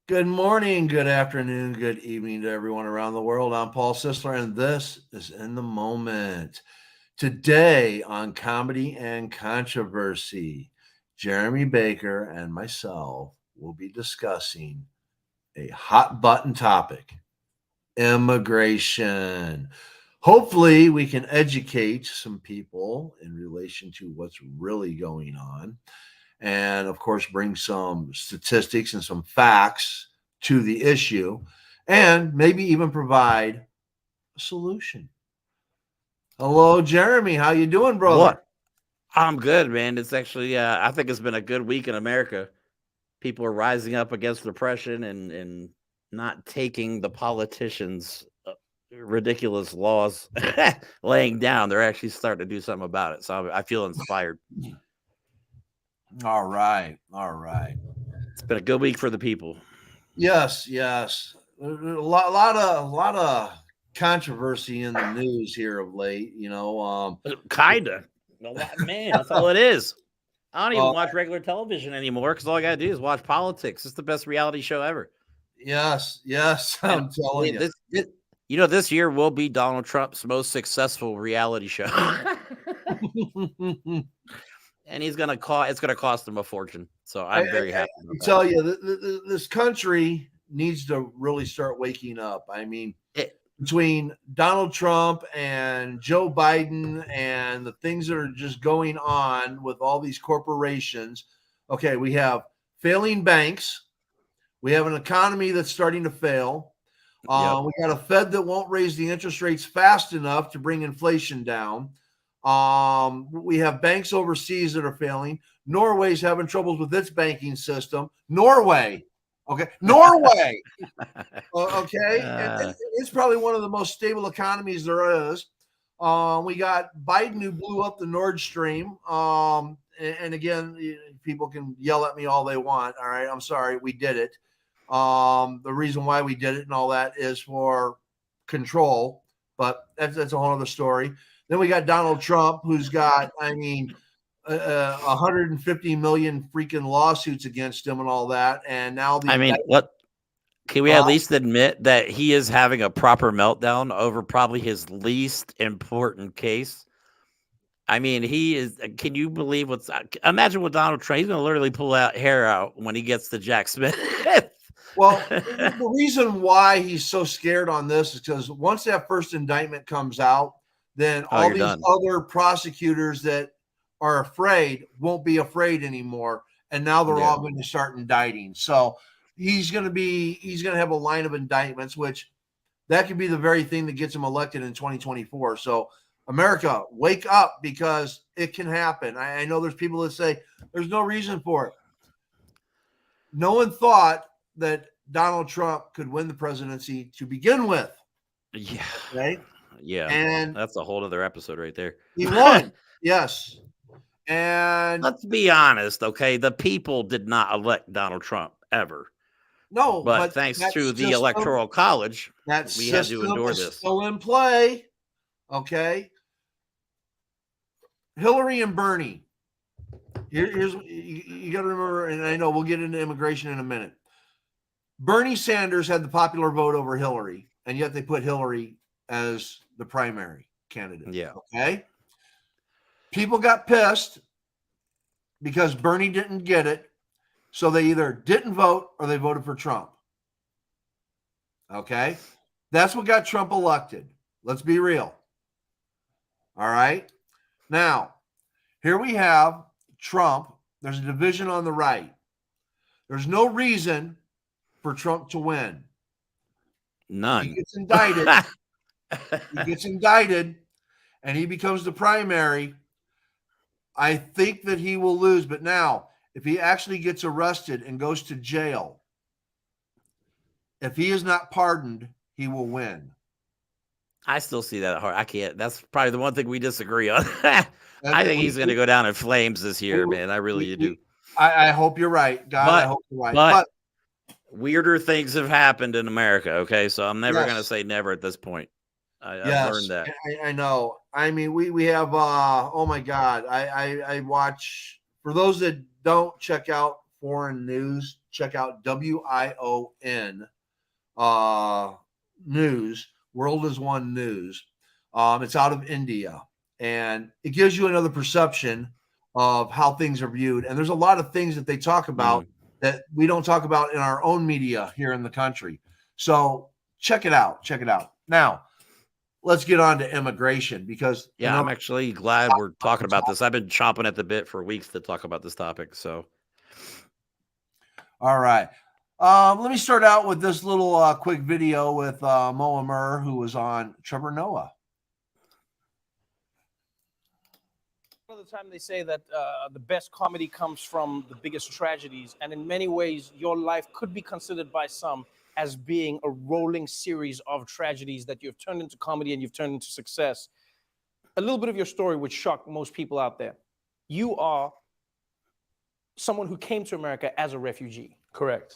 Good morning, good afternoon, good evening to everyone around the world. I'm Paul Sisler, and this is In the Moment. Today on Comedy and Controversy, Jeremy Baker and myself will be discussing a hot button topic: immigration. Hopefully, we can educate some people in relation to what's really going on and of course bring some statistics and some facts to the issue and maybe even provide a solution. Hello, Jeremy. How you doing, brother? What? I'm good, man. It's actually, I think it's been a good week in America. People are rising up against depression and not taking the politicians' ridiculous laws laying down. They're actually starting to do something about it. So I feel inspired. All right. All right. It's been a good week for the people. Yes, yes. A lot of controversy in the news here of late. Kinda. Man, that's all it is. I don't even uh, watch regular television anymore because all I gotta do is watch politics. It's the best reality show ever. yes, yes. And I'm telling you. this year will be Donald Trump's most successful reality show. And it's gonna cost him a fortune. So I, I'm very I, happy I about that. tell you, this country needs to really start waking up. I mean, It, between Donald Trump and Joe Biden and the things that are just going on with all these corporations, okay, we have failing banks, we have an economy that's starting to fail. yep. We got a Fed that won't raise the interest rates fast enough to bring inflation down. We have banks overseas that are failing. Norway's having troubles with its banking system. Norway, okay, Norway, okay, and uh, it's probably one of the most stable economies there is. We got Biden who blew up the Nord Stream. And again, people can yell at me all they want. All right, I'm sorry, we did it. The reason why we did it and all that is for control, but that's a whole other story. Then we got Donald Trump, who's got, I mean, 150 million freaking lawsuits against him and all that, and now the I mean, indictment. what can we at least admit that he is having a proper meltdown over probably his least important case? I mean, he is. Can you believe what's? Imagine what Donald Trump. He's going to literally pull out hair out when he gets to Jack Smith. Well, the reason why he's so scared on this is because once that first indictment comes out, then Oh, all you're these done. other prosecutors that are afraid won't be afraid anymore, and now they're Yeah. all going to start indicting. So he's going to have a line of indictments, which that could be the very thing that gets him elected in 2024. So America, wake up because it can happen. I know there's people that say there's no reason for it. No one thought that Donald Trump could win the presidency to begin with. Yeah. Okay. Yeah. And That's a whole other episode right there. he won. Yes. And Let's be honest, okay? The people did not elect Donald Trump ever. no, But but thanks to the Electoral College, that we had to system endure is this. still in play. Okay. Hillary and Bernie. Here's you got to remember, and I know we'll get into immigration in a minute. Bernie Sanders had the popular vote over Hillary, and yet they put Hillary as the primary candidate. Yeah. Okay. People got pissed because Bernie didn't get it. So they either didn't vote or they voted for Trump. Okay. That's what got Trump elected. Let's be real. All right. Now, here we have Trump. There's a division on the right. There's no reason for Trump to win. If he None. gets indicted, he gets indicted and he becomes the primary. I think that he will lose. But now, if he actually gets arrested and goes to jail, if he is not pardoned, he will win. I still see that hard. I can't. That's probably the one thing we disagree on. And I think we, he's going to go down in flames this we, year, man. I really do. we I hope you're right. God, I But hope you're right. but But weirder things have happened in America. Okay, so I'm never going to yes, say never at this point. I've learned yes, that. I know. I mean, we have. Oh my God, I watch. For those that don't check out foreign news, check out WION news. World is One News. It's out of India, and it gives you another perception of how things are viewed. And there's a lot of things that they talk about that we don't talk about in our own media here in the country. So check it out. Check it out. Now, let's get on to immigration because I'm actually glad we're talking about this. I've been chomping at the bit for weeks to talk about this topic. So, all right. Let me start out with this little quick video with Moa Murr, who was on Trevor Noah. All the time they say that the best comedy comes from the biggest tragedies, and in many ways your life could be considered by some as being a rolling series of tragedies that you've turned into comedy and you've turned into success. A little bit of your story would shock most people out there. You are someone who came to America as a refugee. Correct.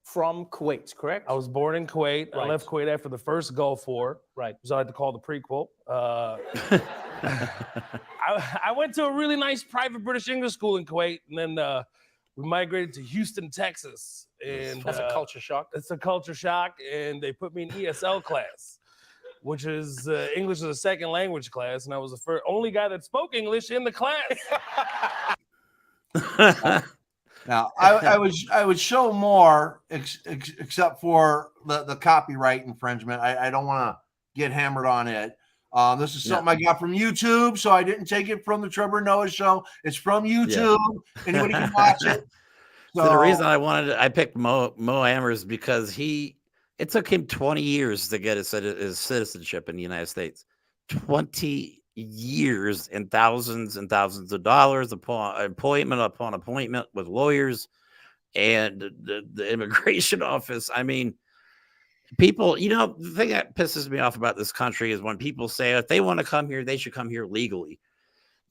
From Kuwait, correct? I was born in Kuwait. Right. I left Kuwait after the first Gulf War, Right. which I like to call the prequel. I went to a really nice private British English school in Kuwait, and then we migrated to Houston, Texas. And That's a culture shock. It's a culture shock, and they put me in ESL class, which is English as a second language class, and I was the only guy that spoke English in the class. Now, I would show more, except for the copyright infringement. I don't want to get hammered on it. This is something I got from YouTube, so I didn't take it from the Trevor Noah show. It's from YouTube. Anybody can watch it. So the reason I picked Mo Ammer is because it took him 20 years to get his citizenship in the United States. 20 years and thousands of dollars upon appointment with lawyers and the immigration office. I mean, people, the thing that pisses me off about this country is when people say if they want to come here, they should come here legally.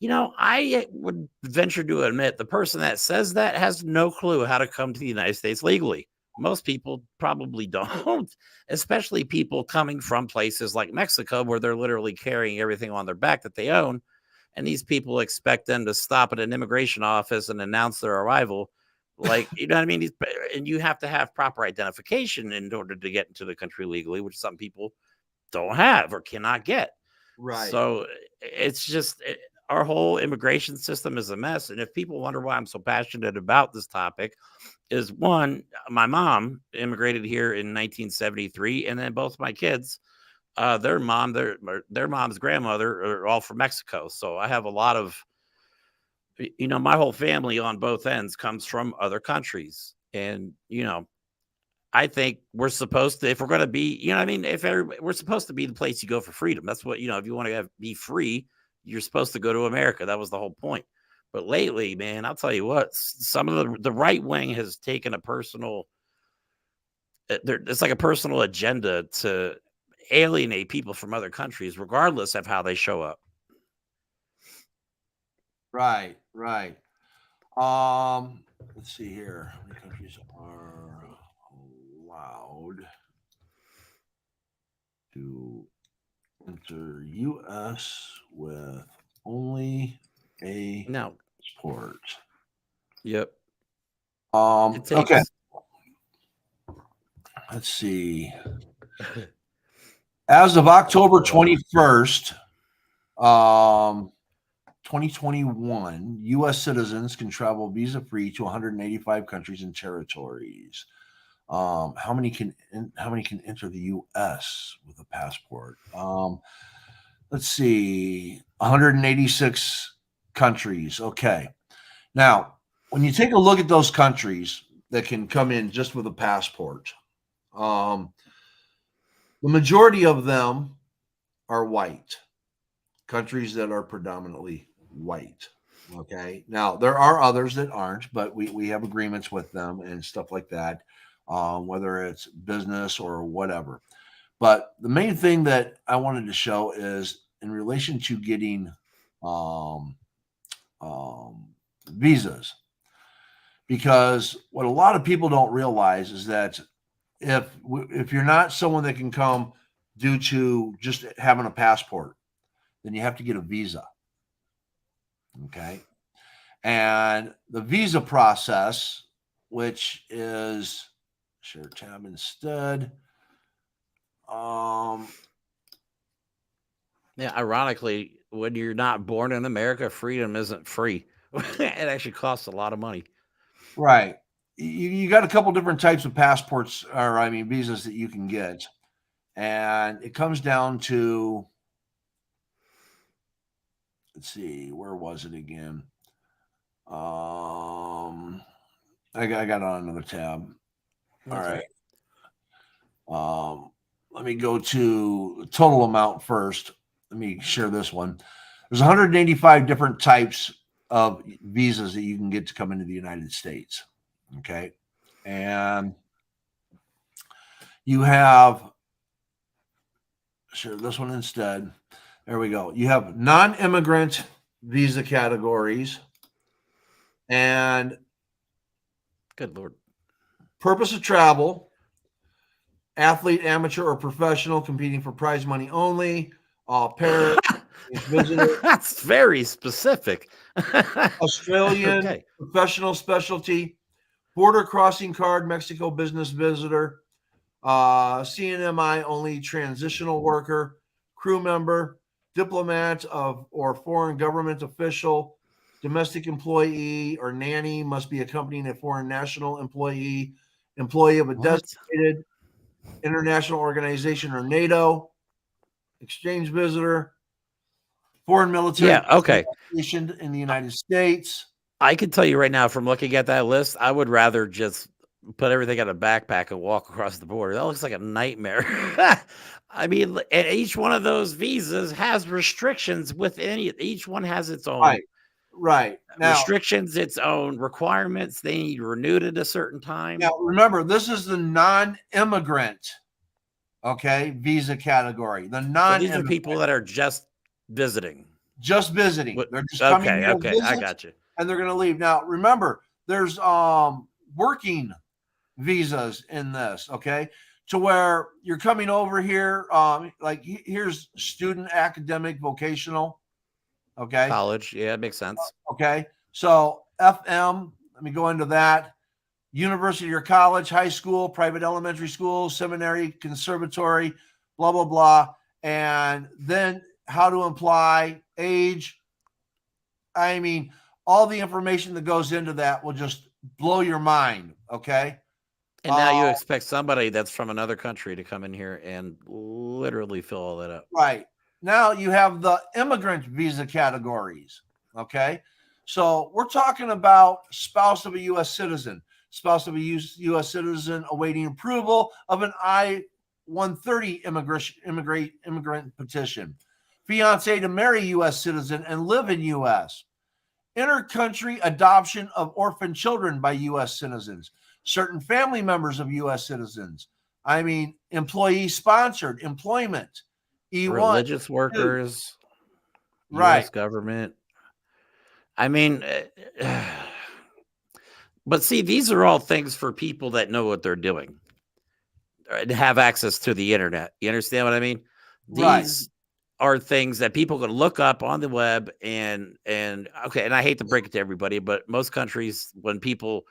I would venture to admit the person that says that has no clue how to come to the United States legally. Most people probably don't, especially people coming from places like Mexico, where they're literally carrying everything on their back that they own. And these people expect them to stop at an immigration office and announce their arrival. Like, you know what I mean? And you have to have proper identification in order to get into the country legally, which some people don't have or cannot get. Right. So it's just our whole immigration system is a mess. And if people wonder why I'm so passionate about this topic, is one, my mom immigrated here in 1973, and then both my kids, their mom's grandmother are all from Mexico. So I have a lot of, my whole family on both ends comes from other countries. And, I think we're supposed to, if we're going to be, we're supposed to be the place you go for freedom. That's what, if you want to be free, you're supposed to go to America. That was the whole point. But lately, man, I'll tell you what, some of the right wing has taken a personal, it's like a personal agenda to alienate people from other countries, regardless of how they show up. Right. Let's see here. How many countries are allowed to enter U.S. with only a passport? Yep. Okay. Let's see. As of October 21st, 2021, U.S. citizens can travel visa-free to 185 countries and territories. How many can enter the U.S. with a passport? Let's see, 186 countries. Okay. Now, when you take a look at those countries that can come in just with a passport, the majority of them are white. Countries that are predominantly white. Okay. Now, there are others that aren't, but we have agreements with them and stuff like that, whether it's business or whatever. But the main thing that I wanted to show is in relation to getting visas, because what a lot of people don't realize is that if you're not someone that can come due to just having a passport, then you have to get a visa. Okay. And the visa process which is share tab instead. Yeah, ironically, when you're not born in America, freedom isn't free. It actually costs a lot of money. Right. You got a couple different types of passports, or I mean visas that you can get, and it comes down to, let's see, where was it again? I got it on another tab. All Okay. right. Let me go to the total amount first. Let me share this one. There's 185 different types of visas that you can get to come into the United States. Okay. And you have, share this one instead. There we go. You have non-immigrant visa categories and Good Lord. purpose of travel, athlete, amateur, or professional competing for prize money only, pair, visitor, That's very specific. Australian, Okay. professional specialty, border crossing card, Mexico business visitor, CNMI only transitional worker, crew member, diplomat of or foreign government official, domestic employee or nanny must be accompanying a foreign national employee, employee of a What? designated international organization or NATO, exchange visitor, foreign military Yeah, okay. stationed in the United States. I can tell you right now from looking at that list, I would rather just put everything in a backpack and walk across the border. That looks like a nightmare. I mean, and each one of those visas has restrictions within it. Each one has its own Right. Now, restrictions, its own requirements. They need renewed at a certain time. now remember, this is the non-immigrant, okay, visa category. The So these are non-immigrant, people that are just visiting. just visiting. What- They're just coming Okay, here to okay, I visit, got you. and they're going to leave. Now, remember, there's working visas in this, okay, to where you're coming over here. Like here's student, academic, vocational, okay, College, yeah, it makes sense. okay. So FM, let me go into that. University or college, high school, private elementary school, seminary, conservatory, blah, blah, blah. And then how to apply, age. I mean, all the information that goes into that will just blow your mind. Okay. And now you expect somebody that's from another country to come in here and literally fill all that up. Right. Now you have the immigrant visa categories. Okay. So we're talking about spouse of a U.S. citizen, spouse of a U.S. citizen awaiting approval of an I-130 immigrant petition, fiance to marry U.S. citizen and live in U.S., inter-country adoption of orphan children by U.S. citizens, certain family members of U.S. citizens. I mean, employee-sponsored employment, E1, Religious workers, right, U.S. government. I mean, but see, these are all things for people that know what they're doing and have access to the internet. You understand what I mean? right. These are things that people can look up on the web and okay, and I hate to break it to everybody, but most countries, when people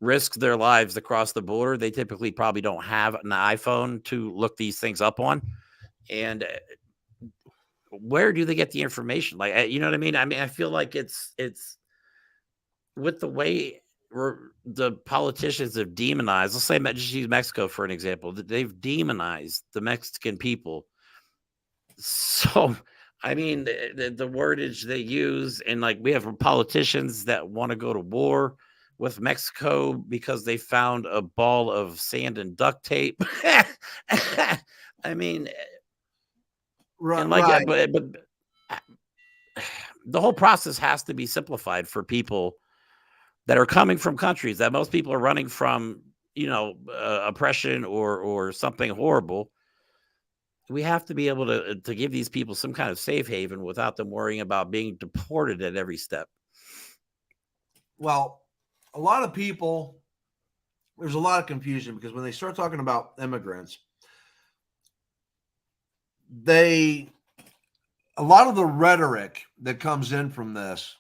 risk their lives across the border, they typically probably don't have an iPhone to look these things up on. And where do they get the information? Like, you know what I mean? I mean, I feel like it's with the way the politicians have demonized. Let's say, just use Mexico for an example. They've demonized the Mexican people. So, I mean, the wordage they use, and like we have politicians that want to go to war with Mexico because they found a ball of sand and duct tape. I mean, and like, Right. but the whole process has to be simplified for people that are coming from countries that most people are running from, oppression or something horrible. We have to be able to give these people some kind of safe haven without them worrying about being deported at every step. Well, a lot of people, there's a lot of confusion because when they start talking about immigrants, a lot of the rhetoric that comes in from this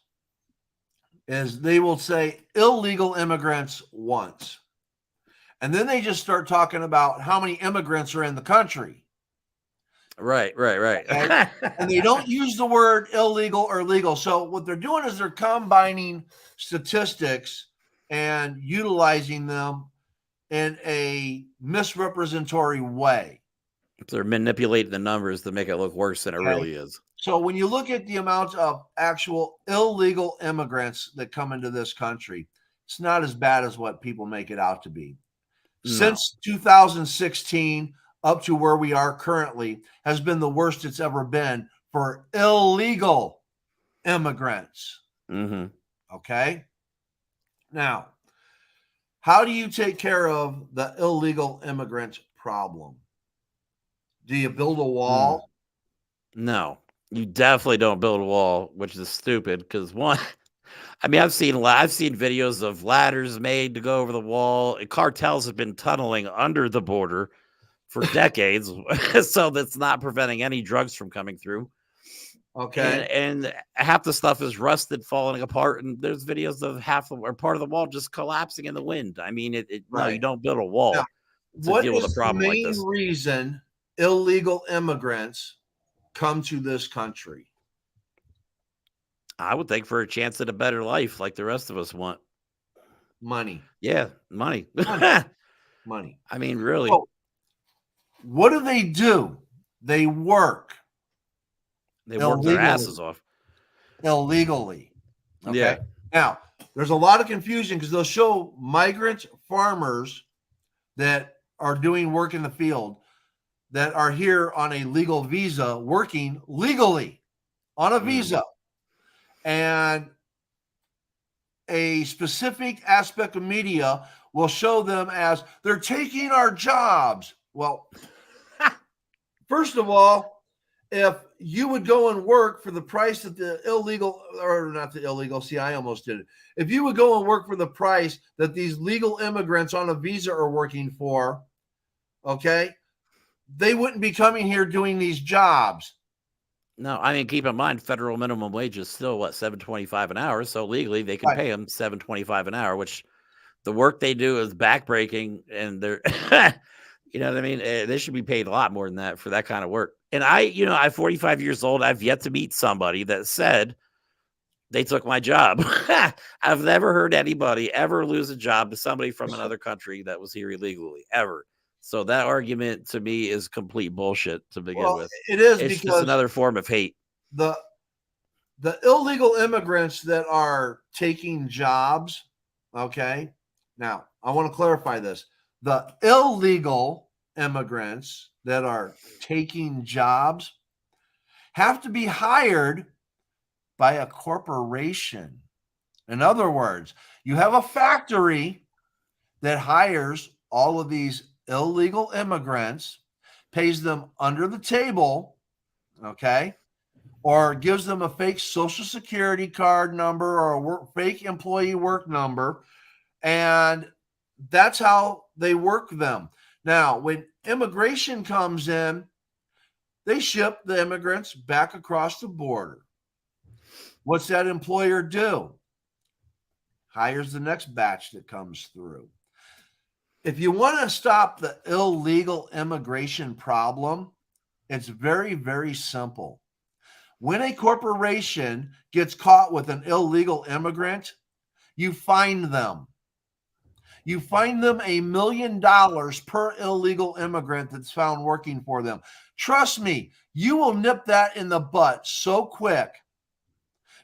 is they will say illegal immigrants once. And then they just start talking about how many immigrants are in the country. Right. Okay? And they don't use the word illegal or legal. So what they're doing is they're combining statistics and utilizing them in a misrepresentatory way. They're manipulating the numbers to make it look worse than it Okay. really is. So when you look at the amount of actual illegal immigrants that come into this country, it's not as bad as what people make it out to be. No. Since 2016 up to where we are currently has been the worst it's ever been for illegal immigrants. Mm-hmm. Okay. Now, how do you take care of the illegal immigrant problem? Do you build a wall? No, you definitely don't build a wall, which is stupid because one, I mean, I've seen videos of ladders made to go over the wall. And cartels have been tunneling under the border for decades, so that's not preventing any drugs from coming through. Okay. And half the stuff is rusted, falling apart, and there's videos of half or part of the wall just collapsing in the wind. I mean, no, you Right. don't build a wall Now, to what deal with a is the problem like main this. reason illegal immigrants come to this country? I would think for a chance at a better life, like the rest of us want. Money. Yeah, money. Money. I mean, really. So, what do? They work They work their illegally. asses off. Illegally. Okay. Yeah. Now, there's a lot of confusion because they'll show migrant farmers that are doing work in the field that are here on a legal visa, working legally on a visa. And a specific aspect of media will show them as they're taking our jobs. Well, first of all, if you would go and work for the price that the illegal, or not the illegal, see, I almost did it. If you would go and work for the price that these legal immigrants on a visa are working for, okay, they wouldn't be coming here doing these jobs. No, I mean, keep in mind, federal minimum wage is still what, $7.25 an hour. So legally, they can pay them $7.25 an hour, which the work they do is backbreaking, and they're, you know what I mean? They should be paid a lot more than that for that kind of work. And I'm 45 years old. I've yet to meet somebody that said they took my job. I've never heard anybody ever lose a job to somebody from another country that was here illegally, ever. So that argument to me is complete bullshit to begin with. It is, it's because just another form of hate. The illegal immigrants that are taking jobs, okay? Now, I want to clarify this. The illegal immigrants that are taking jobs have to be hired by a corporation. In other words, you have a factory that hires all of these illegal immigrants, pays them under the table, okay, or gives them a fake social security card number or a fake employee work number, and that's how they work them. Now, when immigration comes in, they ship the immigrants back across the border. What's that employer do? Hires the next batch that comes through. If you want to stop the illegal immigration problem, it's very, very simple. When a corporation gets caught with an illegal immigrant, you fine them. You fine them $1 million per illegal immigrant that's found working for them. Trust me, you will nip that in the butt so quick,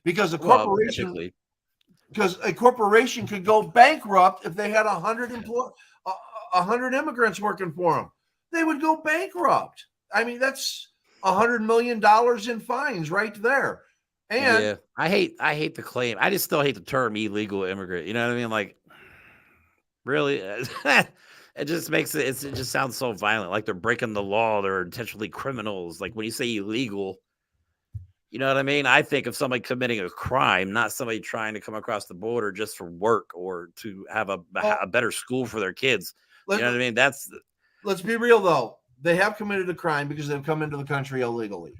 because a corporation could go bankrupt if they had 100 immigrants working for them. They would go bankrupt. I mean, that's $100 million in fines right there. And yeah, I hate the claim. I just still hate the term illegal immigrant. You know what I mean? Like, really, it just makes it just sounds so violent. Like they're breaking the law. They're intentionally criminals. Like when you say illegal, you know what I mean? I think of somebody committing a crime, not somebody trying to come across the border just for work or to have a better school for their kids. You know what I mean? Let's be real, though. They have committed a crime because they've come into the country illegally.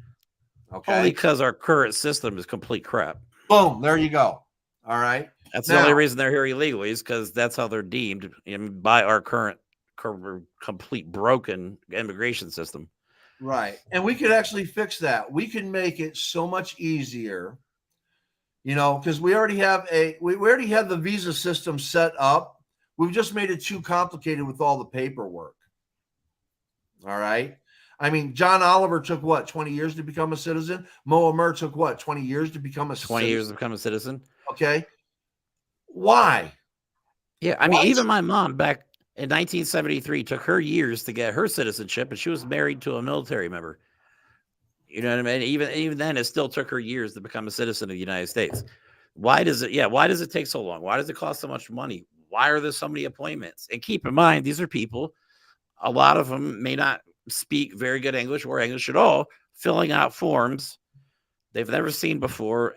Okay. Only because our current system is complete crap. Boom. There you go. All right. That's the only reason they're here illegally, is because that's how they're deemed by our current complete broken immigration system. Right. And we could actually fix that. We can make it so much easier, because we already have we already have the visa system set up. We've just made it too complicated with all the paperwork. All right. I mean, John Oliver took what, 20 years to become a citizen? Mo Amer took what, 20 years to become a 20 years to become a citizen. Okay. Why? Yeah. I mean, even my mom back in 1973 took her years to get her citizenship, and she was married to a military member. You know what I mean? Even then, it still took her years to become a citizen of the United States. Why does it take so long? Why does it cost so much money? Why are there so many appointments? And keep in mind, these are people, a lot of them may not speak very good English or English at all, filling out forms they've never seen before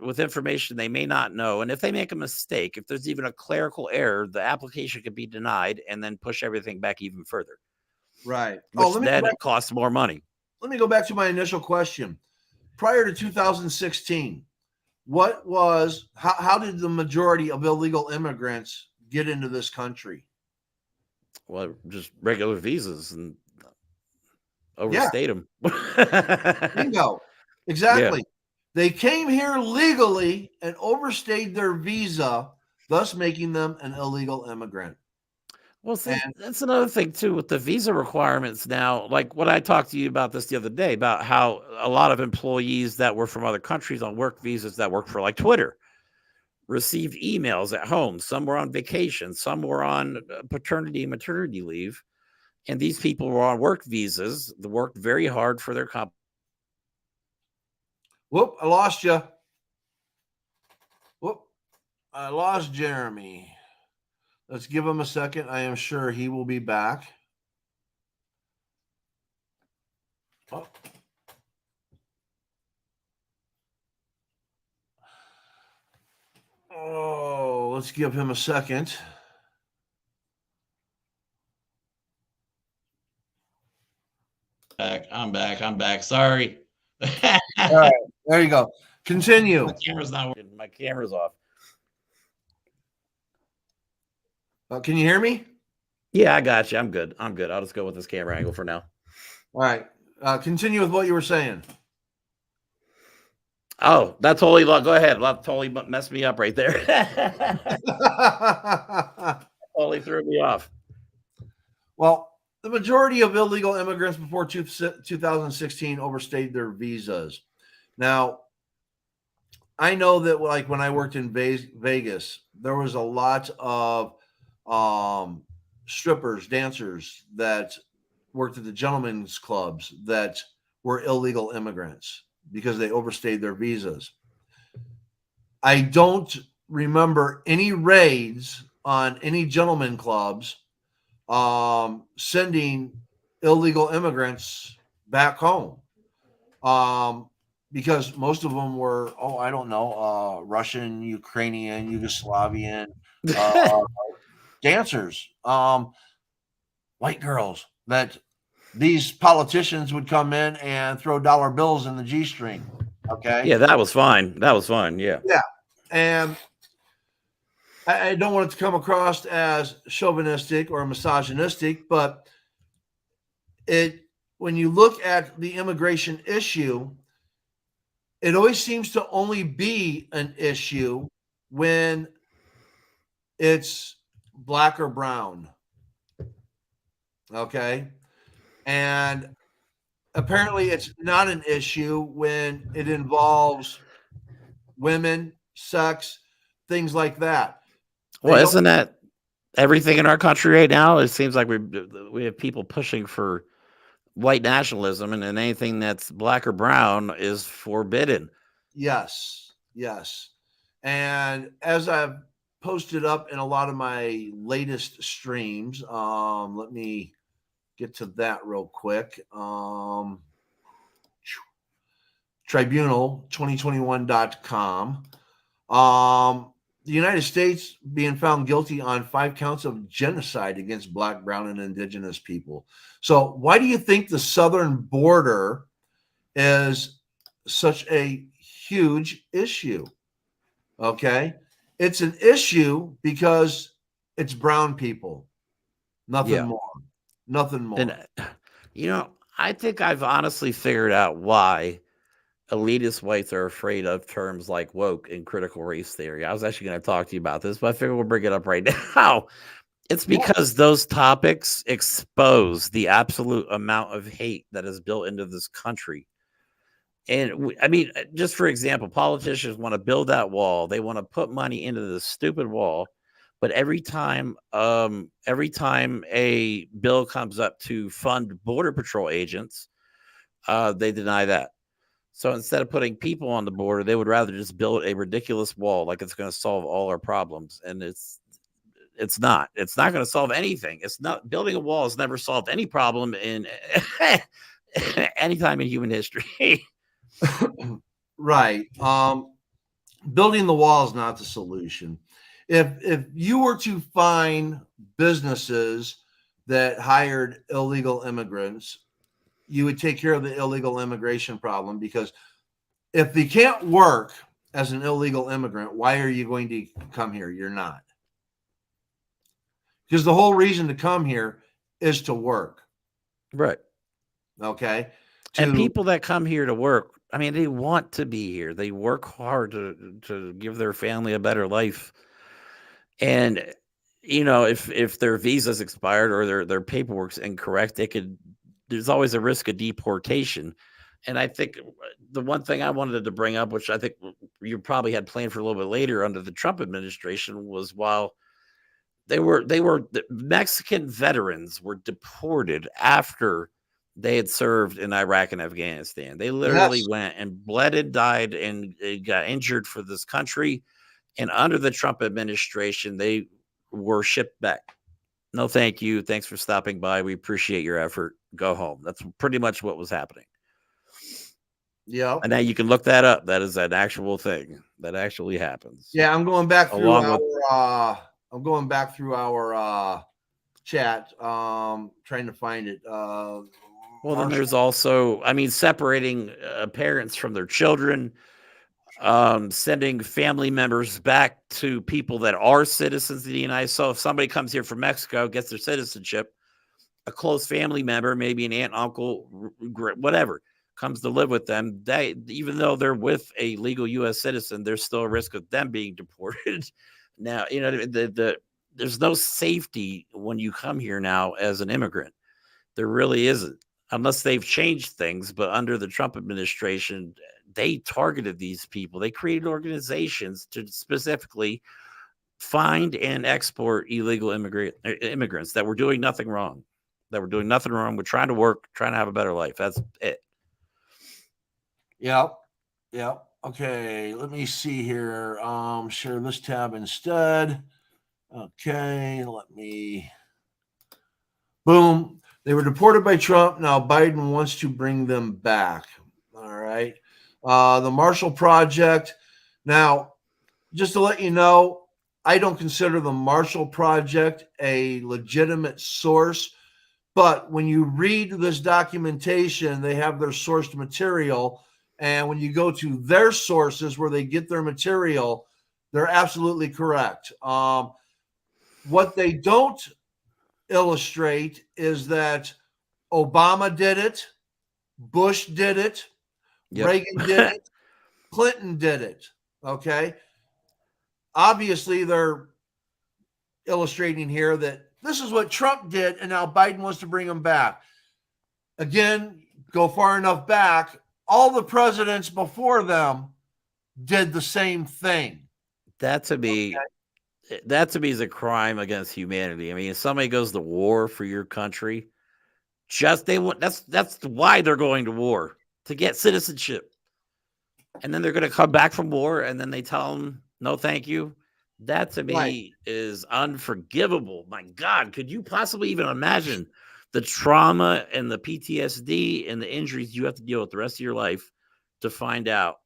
with information they may not know. And if they make a mistake, if there's even a clerical error, the application could be denied and then push everything back even further. Right. Which then it costs more money. Let me go back to my initial question. Prior to 2016, how did the majority of illegal immigrants get into this country? Well, just regular visas and overstayed them. Bingo. Exactly. Yeah. They came here legally and overstayed their visa, thus making them an illegal immigrant. Well, see, that's another thing too with the visa requirements now. Like what I talked to you about this the other day, about how a lot of employees that were from other countries on work visas that work for like Twitter received emails at home. Some were on vacation, some were on paternity and maternity leave. And these people were on work visas that worked very hard for their company. Whoop, I lost you. Whoop, I lost Jeremy. Let's give him a second. I am sure he will be back. Oh, let's give him a second. I'm back. Sorry. All right, there you go. Continue. The camera's not working. My camera's off. Can you hear me? Yeah, I got you. I'm good. I'll just go with this camera angle for now. All right. Continue with what you were saying. Oh, that totally. Go ahead. That totally messed me up right there. Totally threw me off. Well, the majority of illegal immigrants before 2016 overstayed their visas. Now, I know that like when I worked in Vegas, there was a lot of strippers, dancers that worked at the gentlemen's clubs that were illegal immigrants because they overstayed their visas. I don't remember any raids on any gentlemen clubs sending illegal immigrants back home. Because most of them were, I don't know, Russian, Ukrainian, Yugoslavian dancers, white girls that these politicians would come in and throw dollar bills in the G-string. Okay. Yeah, that was fine. Yeah. Yeah. And I don't want it to come across as chauvinistic or misogynistic, but when you look at the immigration issue, it always seems to only be an issue when it's black or brown. Okay. And apparently it's not an issue when it involves women, sex, things like that. Well, isn't that everything in our country right now? It seems like we have people pushing for white nationalism, and anything that's black or brown is forbidden. Yes. And as I've posted up in a lot of my latest streams, let me get to that real quick. Tribunal2021.com. The United States being found guilty on 5 counts of genocide against Black, brown, and indigenous people. So why do you think the southern border is such a huge issue? Okay. It's an issue because it's brown people. Nothing Yeah. more. Nothing more. And I think I've honestly figured out why elitist whites are afraid of terms like woke and critical race theory. I was actually going to talk to you about this, but I figure we'll bring it up right now. It's because those topics expose the absolute amount of hate that is built into this country. And I mean, just for example, politicians want to build that wall. They want to put money into this stupid wall. But every time a bill comes up to fund border patrol agents, they deny that. So instead of putting people on the border, they would rather just build a ridiculous wall like it's going to solve all our problems. And it's not. It's not going to solve anything. It's not. Building a wall has never solved any problem in any time in human history. Right. Building the wall is not the solution. If you were to find businesses that hired illegal immigrants, you would take care of the illegal immigration problem, because if you can't work as an illegal immigrant, why are you going to come here? You're not. Because the whole reason to come here is to work. Right. Okay. And people that come here to work, I mean, they want to be here. They work hard to give their family a better life. And if their visa's expired or their paperwork's incorrect, there's always a risk of deportation. And I think the one thing I wanted to bring up, which I think you probably had planned for a little bit later under the Trump administration, was while the Mexican veterans were deported after they had served in Iraq and Afghanistan. They literally went and bled and died and got injured for this country. And under the Trump administration, they were shipped back. No, thank you. Thanks for stopping by. We appreciate your effort. Go home. That's pretty much what was happening. Yeah. And now you can look that up. That is an actual thing that actually happens. Yeah, I'm going back through our chat, trying to find it. Well, then there's also, I mean, separating parents from their children, sending family members back to people that are citizens of the United States. So if somebody comes here from Mexico, gets their citizenship, a close family member, maybe an aunt, uncle, whatever, comes to live with them, they, even though they're with a legal U.S. citizen, there's still a risk of them being deported. Now, there's no safety when you come here now as an immigrant. There really isn't, unless they've changed things. But under the Trump administration, they targeted these people. They created organizations to specifically find and export illegal immigrants that were doing nothing wrong. We're trying to work, trying to have a better life. That's it. Yep. Okay, let me see here. Share this tab instead. Okay, let me. Boom. They were deported by Trump. Now Biden wants to bring them back. All right. The Marshall Project. Now, just to let you know, I don't consider the Marshall Project a legitimate source. But when you read this documentation, they have their sourced material. And when you go to their sources where they get their material, they're absolutely correct. What they don't illustrate is that Obama did it, Bush did it, Reagan did it, Clinton did it. Okay. Obviously, they're illustrating here that this is what Trump did, and now Biden wants to bring him back. Again, go far enough back, all the presidents before them did the same thing. That to me is a crime against humanity. I mean, if somebody goes to war for your country, that's why they're going to war, to get citizenship. And then they're going to come back from war, and then they tell them, no, thank you. That to me is unforgivable. My God, could you possibly even imagine the trauma and the PTSD and the injuries you have to deal with the rest of your life to find out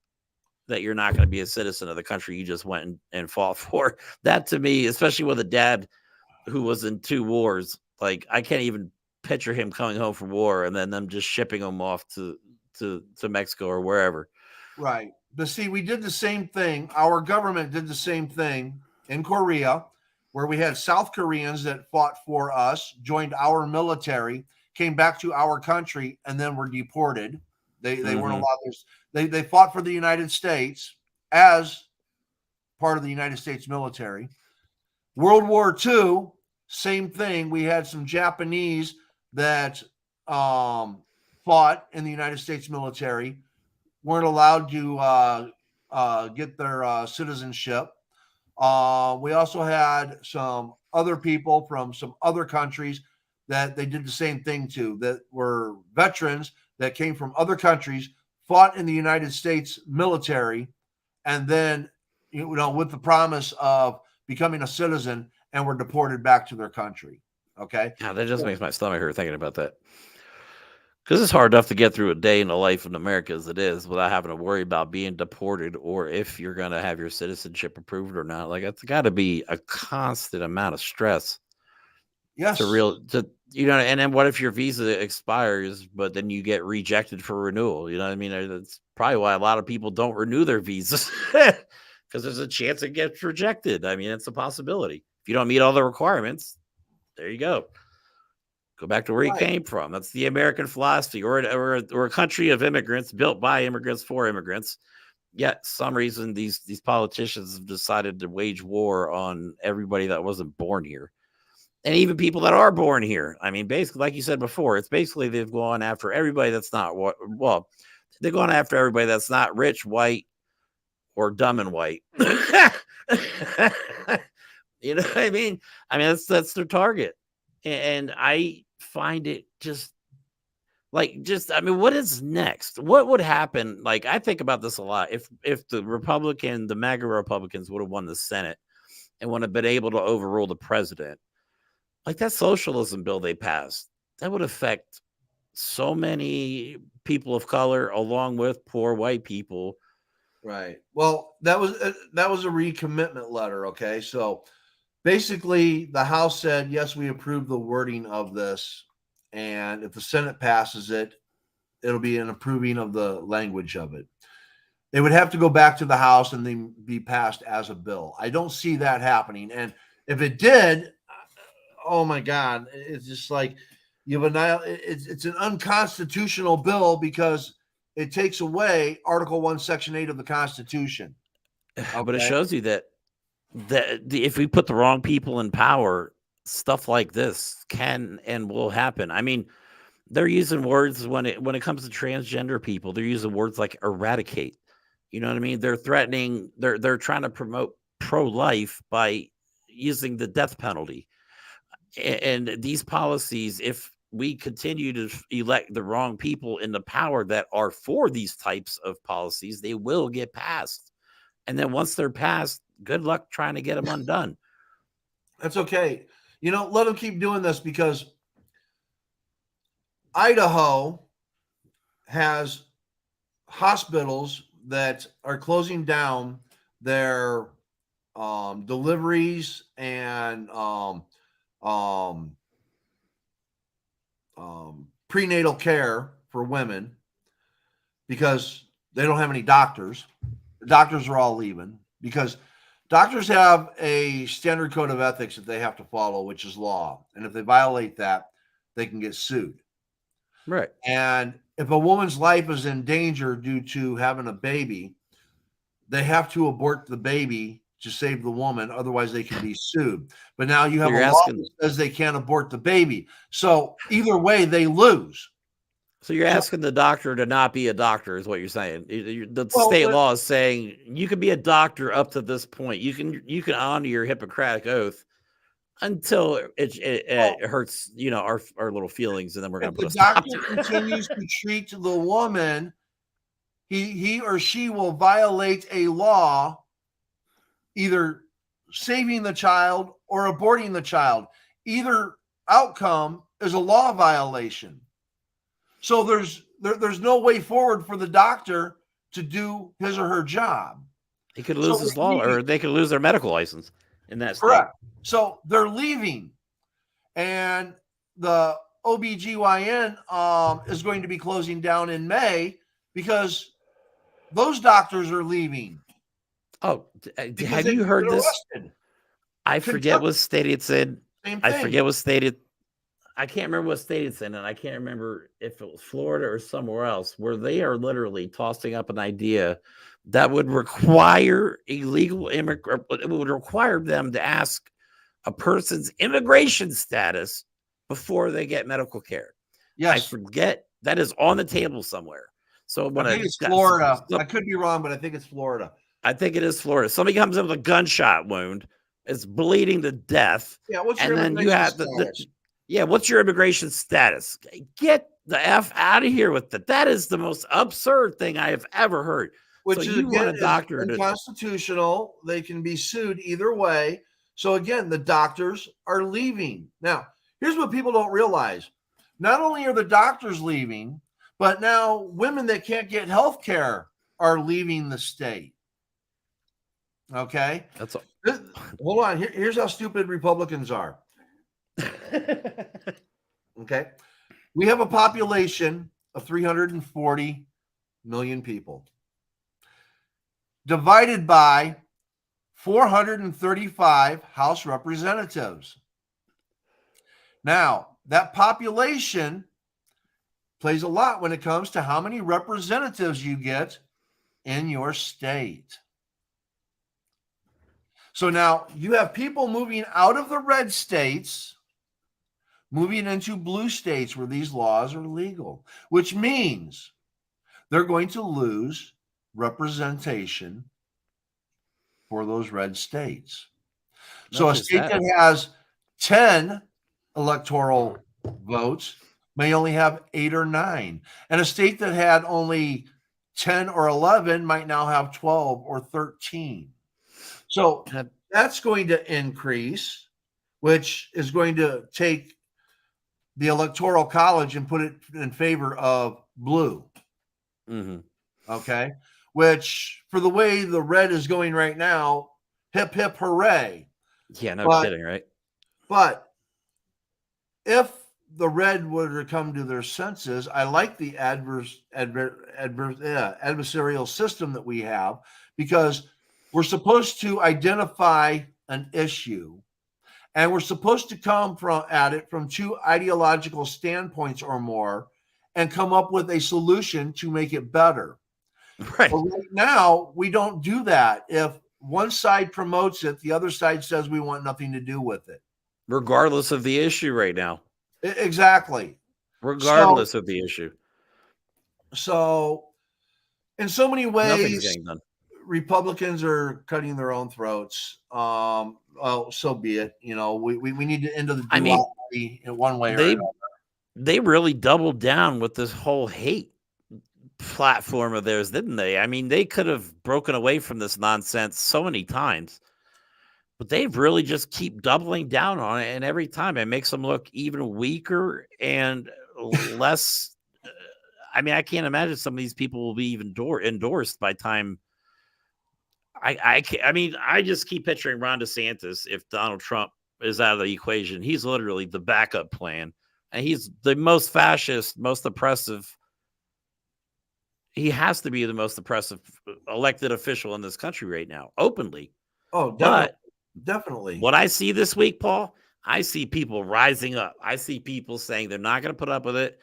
that you're not going to be a citizen of the country you just went and fought for? That to me, especially with a dad who was in 2 wars, like I can't even picture him coming home from war and then them just shipping him off to Mexico or wherever. Right. But see, we did the same thing. Our government did the same thing in Korea, where we had South Koreans that fought for us, joined our military, came back to our country, and then were deported. They weren't allowed. They fought for the United States as part of the United States military. World War II, same thing. We had some Japanese that fought in the United States military, weren't allowed to get their citizenship. We also had some other people from some other countries that they did the same thing to, that were veterans that came from other countries, fought in the United States military, and then, with the promise of becoming a citizen, and were deported back to their country. Okay. Yeah, that just makes my stomach hurt thinking about that. Because it's hard enough to get through a day in the life in America as it is without having to worry about being deported or if you're going to have your citizenship approved or not. Like, it's got to be a constant amount of stress. Yes. And then what if your visa expires, but then you get rejected for renewal? You know what I mean? That's probably why a lot of people don't renew their visas, because there's a chance it gets rejected. I mean, it's a possibility. If you don't meet all the requirements, there you go. Go back to where you came from. That's the American philosophy. Or a country of immigrants built by immigrants for immigrants. Yet, some reason these politicians have decided to wage war on everybody that wasn't born here. And even people that are born here. I mean, basically, like you said before, it's basically they've gone after everybody that's not they're going after everybody that's not rich, white, or dumb and white. You know what I mean? I mean, that's their target. And I find it I mean, what is next? What would happen? Like, I think about this a lot. If the MAGA Republicans would have won the Senate and would have been able to overrule the president, like that socialism bill they passed, that would affect so many people of color along with poor white people. Right. Well, that was a recommitment letter. Okay. So basically, the House said, yes, we approve the wording of this. And if the Senate passes it, it'll be an approving of the language of it. They would have to go back to the House and then be passed as a bill. I don't see that happening. And if it did, oh my God, it's just like it's an unconstitutional bill because it takes away Article 1, Section 8 of the Constitution. Okay? But it shows you that if we put the wrong people in power, stuff like this can and will happen. I mean, they're using words when it comes to transgender people, they're using words like eradicate. You know what I mean? They're threatening, they're trying to promote pro-life by using the death penalty. And these policies, if we continue to elect the wrong people into power that are for these types of policies, they will get passed. And then once they're passed, good luck trying to get them undone. That's okay. Let them keep doing this, because Idaho has hospitals that are closing down their deliveries and prenatal care for women because they don't have any doctors. The doctors are all leaving because doctors have a standard code of ethics that they have to follow, which is law. And if they violate that, they can get sued. Right. And if a woman's life is in danger due to having a baby, they have to abort the baby to save the woman. Otherwise, they can be sued. But now you have a law that says they can't abort the baby. So either way, they lose. So you're asking the doctor to not be a doctor, is what you're saying. The state law is saying you can be a doctor up to this point. You can honor your Hippocratic oath until it hurts, our little feelings, and then we're going to put a stop. If the doctor continues to treat the woman, he or she will violate a law, either saving the child or aborting the child. Either outcome is a law violation. So there's no way forward for the doctor to do his or her job. He could lose his law, or they could lose their medical license in that state. Correct. So they're leaving. And the OBGYN is going to be closing down in May because those doctors are leaving. Oh, Because have they you get heard this? arrested. I forget what state it's in. Same I thing. forget what state it. I can't remember what state it's in, and I can't remember if it was Florida or somewhere else, where they are literally tossing up an idea that would require illegal immigrant. It would require them to ask a person's immigration status before they get medical care. I Yes. forget, that is on the table somewhere. So when I think it's Florida. I could be wrong, but I think it's Florida. I think it is Florida. Somebody comes in with a gunshot wound, is bleeding to death. Yeah, what's your and then you immigration have status? what's your immigration status? Get the F out of here with that. That is the most absurd thing I have ever heard. Which so is, you want again, a doctor is to unconstitutional. They can be sued either way. So again, the doctors are leaving. Now, here's what people don't realize. Not only are the doctors leaving, but now women that can't get health care are leaving the state. Okay? That's all. Hold on. Here's how stupid Republicans are. Okay? We have a population of 340 million people, divided by 435 House representatives. Now, that population plays a lot when it comes to how many representatives you get in your state. So now you have people moving out of the red states, moving into blue states where these laws are legal, which means they're going to lose representation for those red states. So a state that has 10 electoral votes may only have 8 or 9. And a state that had only 10 or 11 might now have 12 or 13. So that's going to increase, which is going to take the Electoral College and put it in favor of blue. Mm-hmm. Okay? Which, for the way the red is going right now, hip, hip, hooray. Yeah, no kidding, right? But if the red were to come to their senses, I like the adversarial system that we have, because we're supposed to identify an issue, and we're supposed to come at it from 2 ideological standpoints or more and come up with a solution to make it better. Right. But right now, we don't do that. If one side promotes it, the other side says we want nothing to do with it. Regardless of the issue right now. Exactly. Regardless of the issue. So, in so many ways, nothing's getting done. Republicans are cutting their own throats. Well, so be it. You know, we need to end the duopoly in one way or another. They really doubled down with this whole hate platform of theirs, didn't they? I mean, they could have broken away from this nonsense so many times, but they really just keep doubling down on it, and every time it makes them look even weaker and less. I mean, I can't imagine some of these people will be even endorsed by time. I mean, I just keep picturing Ron DeSantis if Donald Trump is out of the equation. He's literally the backup plan, and he's the most fascist, most oppressive. He has to be the most oppressive elected official in this country right now, openly. Oh, definitely. What I see this week, Paul, I see people rising up. I see people saying they're not going to put up with it.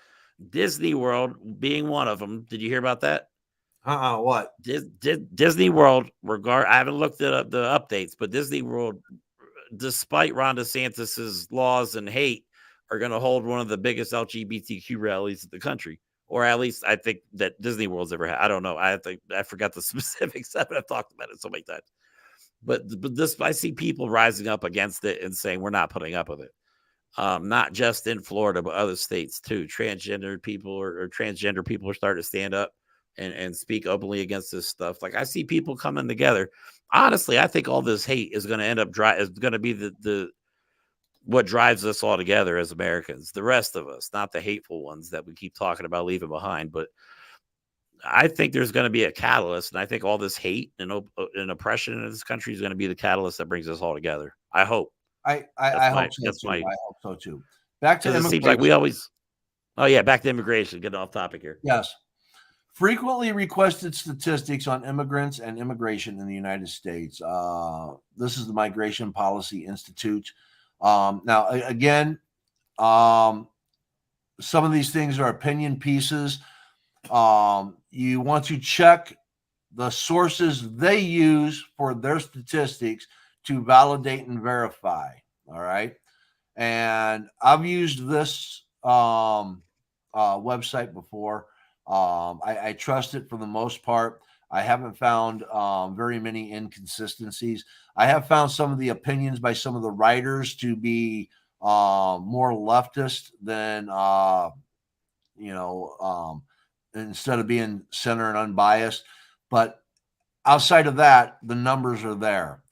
Disney World being one of them. Did you hear about that? What? Disney World, I haven't looked at the updates, but Disney World, despite Ron DeSantis's laws and hate, are going to hold one of the biggest LGBTQ rallies in the country. Or at least I think that Disney World's ever had. I don't know. I forgot the specifics. I've talked about it so many times. But I see people rising up against it and saying we're not putting up with it. Not just in Florida, but other states too. Transgender people or transgender people are starting to stand up and speak openly against this stuff. Like, I see people coming together. Honestly, I think all this hate is going to end up is going to be the what drives us all together as Americans. The rest of us, not the hateful ones that we keep talking about leaving behind, but I think there's going to be a catalyst, and I think all this hate and oppression in this country is going to be the catalyst that brings us all together. I hope. I hope so too. Back to immigration. It seems like we always. Oh yeah, back to immigration. Getting off topic here. Yes. Frequently requested statistics on immigrants and immigration in the United States. This is the Migration Policy Institute. Now, again, some of these things are opinion pieces. You want to check the sources they use for their statistics to validate and verify. All right. And I've used this website before. I trust it for the most part. I haven't found very many inconsistencies. I have found some of the opinions by some of the writers to be more leftist than, instead of being center and unbiased. But outside of that, the numbers are there.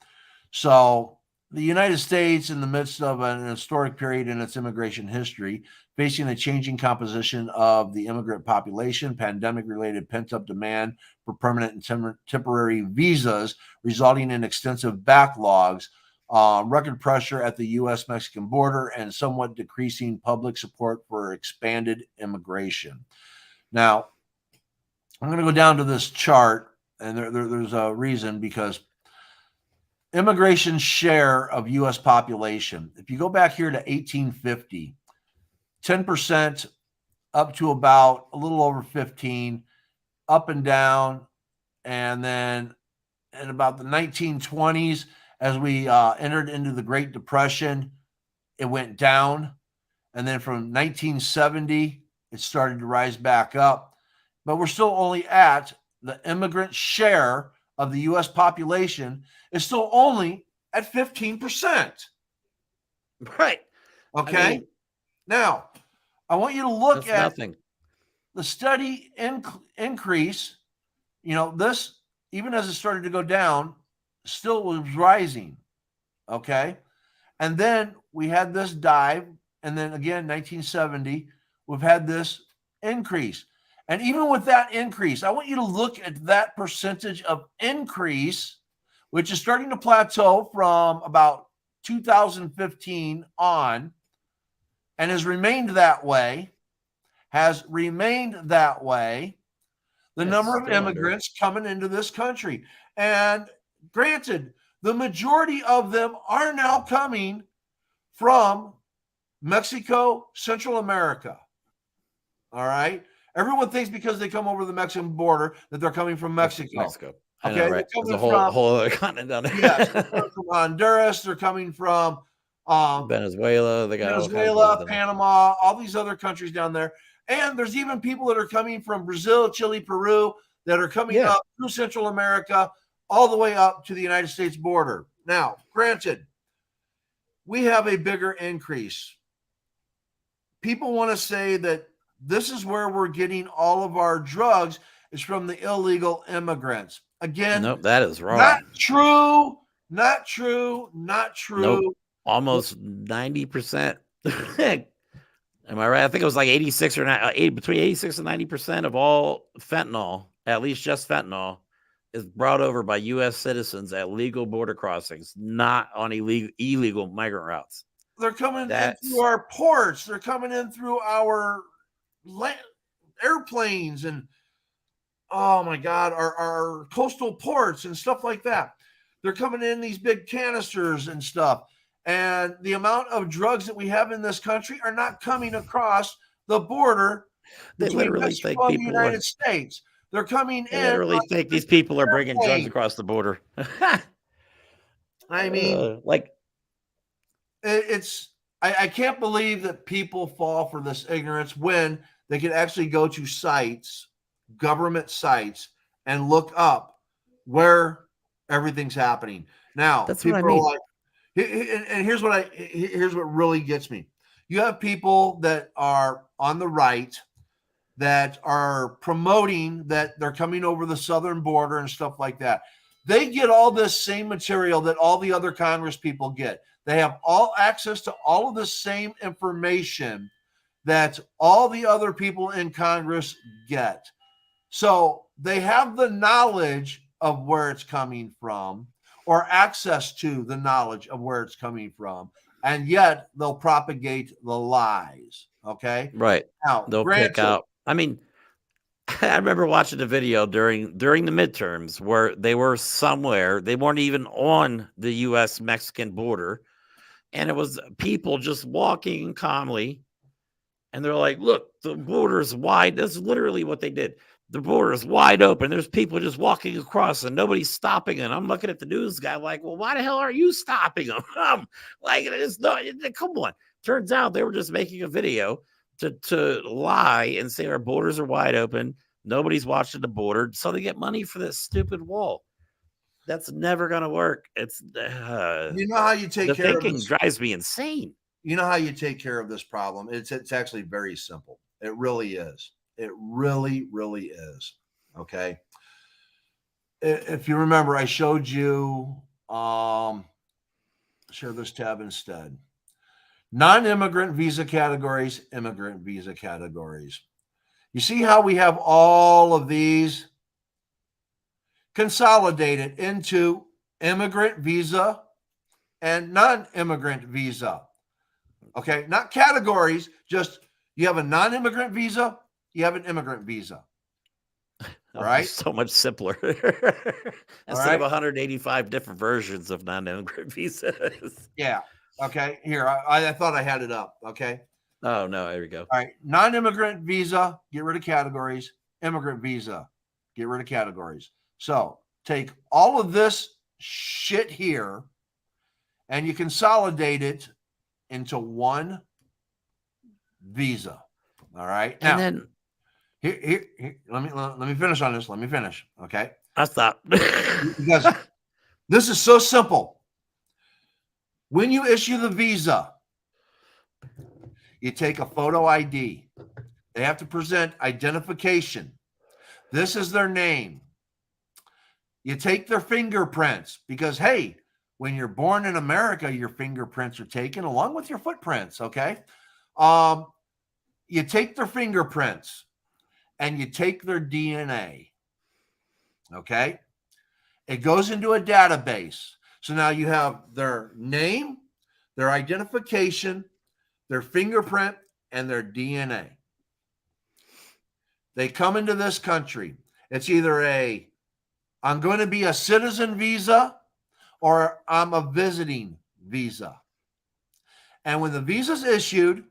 So the United States, in the midst of an historic period in its immigration history, facing a changing composition of the immigrant population, pandemic-related pent-up demand for permanent and temporary visas, resulting in extensive backlogs, record pressure at the U.S.-Mexican border, and somewhat decreasing public support for expanded immigration. Now, I'm going to go down to this chart, and there's a reason, because immigration share of U.S. population, if you go back here to 1850, 10% up to about a little over 15, up and down. And then in about the 1920s, as we entered into the Great Depression, it went down. And then from 1970, it started to rise back up. But we're still only at the immigrant share of the U.S. population is still only at 15%. Right. Okay. I mean, now, I want you to look at nothing. The steady increase. This, even as it started to go down, still was rising. Okay. And then we had this dive. And then again, 1970, we've had this increase. And even with that increase, I want you to look at that percentage of increase, which is starting to plateau from about 2015 on, and has remained that way. The number of immigrants coming into this country. And granted, the majority of them are now coming from Mexico, Central America. All right. Everyone thinks because they come over the Mexican border that they're coming from Mexico. I know, right? There's a whole other continent down there. Yes, they're coming from Honduras. They're coming from Venezuela. They got Venezuela, Panama, all these other countries down there. And there's even people that are coming from Brazil, Chile, Peru, that are coming up through Central America, all the way up to the United States border. Now, granted, we have a bigger increase. People want to say that this is where we're getting all of our drugs, is from the illegal immigrants. Again, nope, that is wrong. Not true. Nope. Almost 90%. Am I right? I think it was like 86 or not, between 86 and 90% of all fentanyl, at least just fentanyl, is brought over by U.S. citizens at legal border crossings, not on illegal migrant routes. They're coming in through our ports. They're coming in through our airplanes and, oh my God, our coastal ports and stuff like that. They're coming in these big canisters and stuff. And the amount of drugs that we have in this country are not coming across the border. They literally think people in the United States. They're coming in. They literally think these people are bringing drugs across the border. I mean, I can't believe that people fall for this ignorance when they can actually go to sites, government sites, and look up where everything's happening. Now, that's people what I mean. are like, and here's what really gets me. You have people that are on the right that are promoting that they're coming over the southern border and stuff like that. They get all this same material that all the other Congress people get. They have all access to all of the same information that all the other people in Congress get. So they have the knowledge of where it's coming from, or access to the knowledge of where it's coming from, and yet they'll propagate the lies. Okay, right? Now they'll pick out. I mean, I remember watching the video during the midterms where they were somewhere. They weren't even on the U.S. Mexican border, and it was people just walking calmly. And they're like, "Look, the border's wide." That's literally what they did. The border is wide open. There's people just walking across, and nobody's stopping them. I'm looking at the news guy like, "Well, why the hell are you stopping them?" Like, it's not. Come on. Turns out they were just making a video to lie and say our borders are wide open. Nobody's watching the border, so they get money for this stupid wall. That's never gonna work. It's You know how you take the care of thinking this? drives me insane. You know how you take care of this problem? It's actually very simple. It really is. It really, really is. Okay. If you remember, I showed you share this tab instead. Non-immigrant visa categories, immigrant visa categories. You see how we have all of these consolidated into immigrant visa and non-immigrant visa. Okay, not categories, just you have a non-immigrant visa, you have an immigrant visa. All right. So much simpler. Instead of 185 different versions of non-immigrant visas. Yeah. Okay. Here, I thought I had it up. Okay. Oh no, there we go. All right. Non-immigrant visa, get rid of categories. Immigrant visa, get rid of categories. So take all of this shit here and you consolidate it into one visa. All right. Now, And then here, let me finish on this. Let me finish. Okay. I stopped. Because this is so simple. When you issue the visa, you take a photo ID. They have to present identification. This is their name. You take their fingerprints because, hey, when you're born in America, your fingerprints are taken along with your footprints, okay? You take their fingerprints and you take their DNA, okay? It goes into a database. So now you have their name, their identification, their fingerprint, and their DNA. They come into this country. It's either I'm going to be a citizen visa or I'm a visiting visa. And when the visa is issued,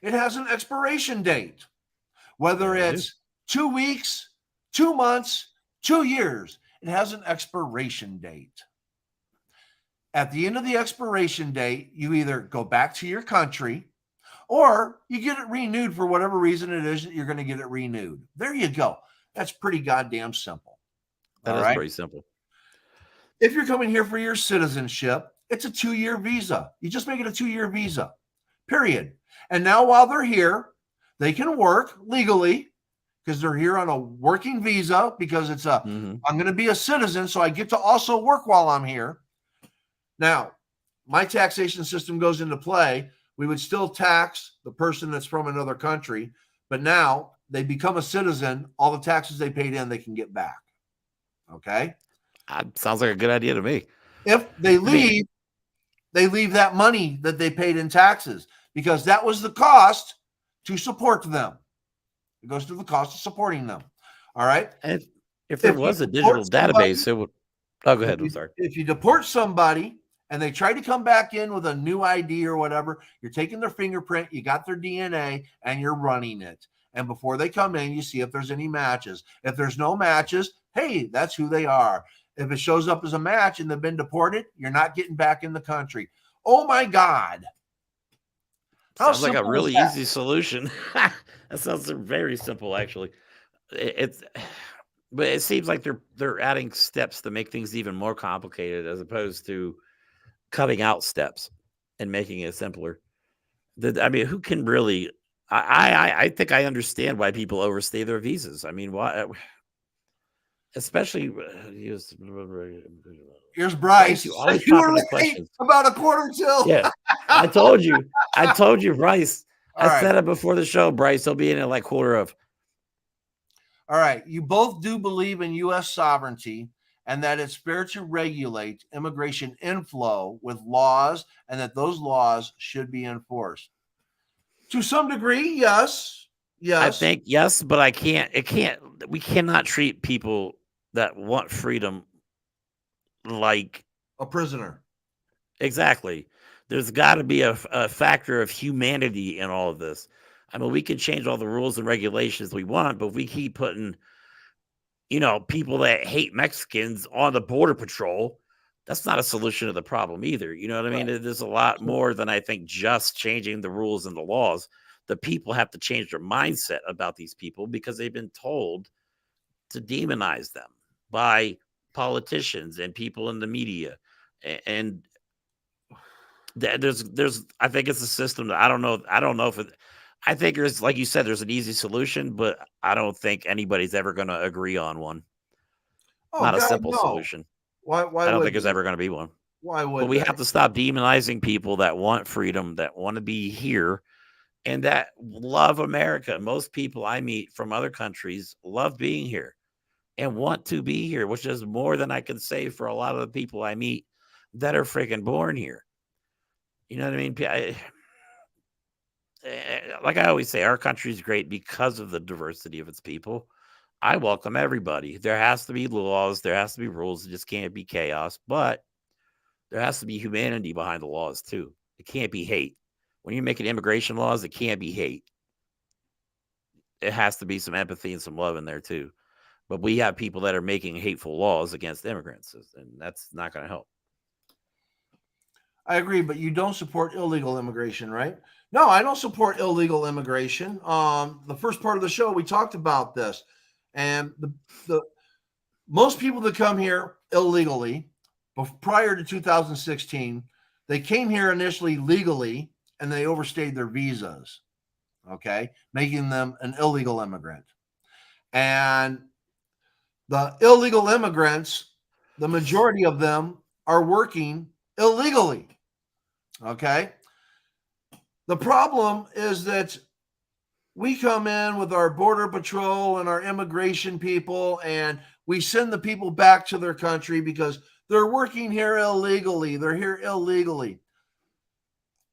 it has an expiration date, whether it's 2 weeks, 2 months, 2 years, it has an expiration date. At the end of the expiration date, you either go back to your country or you get it renewed for whatever reason it is that you're going to get it renewed. There you go. That's pretty goddamn simple. That is pretty simple. If you're coming here for your citizenship, it's a 2-year visa. You just make it a 2-year visa, period. And now while they're here, they can work legally because they're here on a working visa because it's I'm going to be a citizen, so I get to also work while I'm here. Now, my taxation system goes into play. We would still tax the person that's from another country, but now they become a citizen. All the taxes they paid in, they can get back. Okay? Sounds like a good idea to me. If they leave, they leave that money that they paid in taxes because that was the cost to support them. It goes to the cost of supporting them. All right? And if there was a digital database, it would. Oh, go ahead. I'm sorry. If you deport somebody and they try to come back in with a new ID or whatever, you're taking their fingerprint, you got their DNA, and you're running it. And before they come in, you see if there's any matches. If there's no matches, hey, that's who they are. If it shows up as a match and they've been deported, you're not getting back in the country. Oh, my God. Sounds like a really easy solution. That sounds very simple, actually. But it seems like they're adding steps to make things even more complicated as opposed to cutting out steps and making it simpler. I mean, who can really? I think I understand why people overstay their visas. I mean, why? Especially here's Bryce. You always were late questions. About a quarter till. Yeah, I told you, Bryce. I said it before the show, Bryce. He'll be in at like quarter of. All right. You both do believe in U.S. sovereignty and that it's fair to regulate immigration inflow with laws and that those laws should be enforced. To some degree, yes. Yes. I think yes, but I can't. It can't. We cannot treat people that want freedom like a prisoner. exactly. There's got to be a factor of humanity in all of this. I mean, we can change all the rules and regulations we want, but if we keep putting, people that hate Mexicans on the border patrol, that's not a solution to the problem either. You know what I mean? Right. There's a lot more than I think just changing the rules and the laws. The people have to change their mindset about these people because they've been told to demonize them by politicians and people in the media. And there's I think it's a system that I don't know if it, I think there's, like you said, there's an easy solution, but I don't think anybody's ever going to agree on one. Oh, Not a God, simple no. solution. Why I don't would think there's they? ever going to be one. Why But would we they? have to stop demonizing people that want freedom, that want to be here, and that love America. Most people I meet from other countries love being here and want to be here, which is more than I can say for a lot of the people I meet that are freaking born here. You know what I mean? Like I always say, our country is great because of the diversity of its people. I welcome everybody. There has to be laws, there has to be rules. It just can't be chaos, but there has to be humanity behind the laws too. It can't be hate. When you're making immigration laws, it can't be hate. It has to be some empathy and some love in there too. But we have people that are making hateful laws against immigrants, and that's not going to help. I agree, but you don't support illegal immigration, right? No, I don't support illegal immigration. The first part of the show we talked about this, and the most people that come here illegally prior to 2016, they came here initially legally and they overstayed their visas, okay, making them an illegal immigrant. And the illegal immigrants, the majority of them are working illegally. Okay. The problem is that we come in with our border patrol and our immigration people, and we send the people back to their country because they're working here illegally. They're here illegally.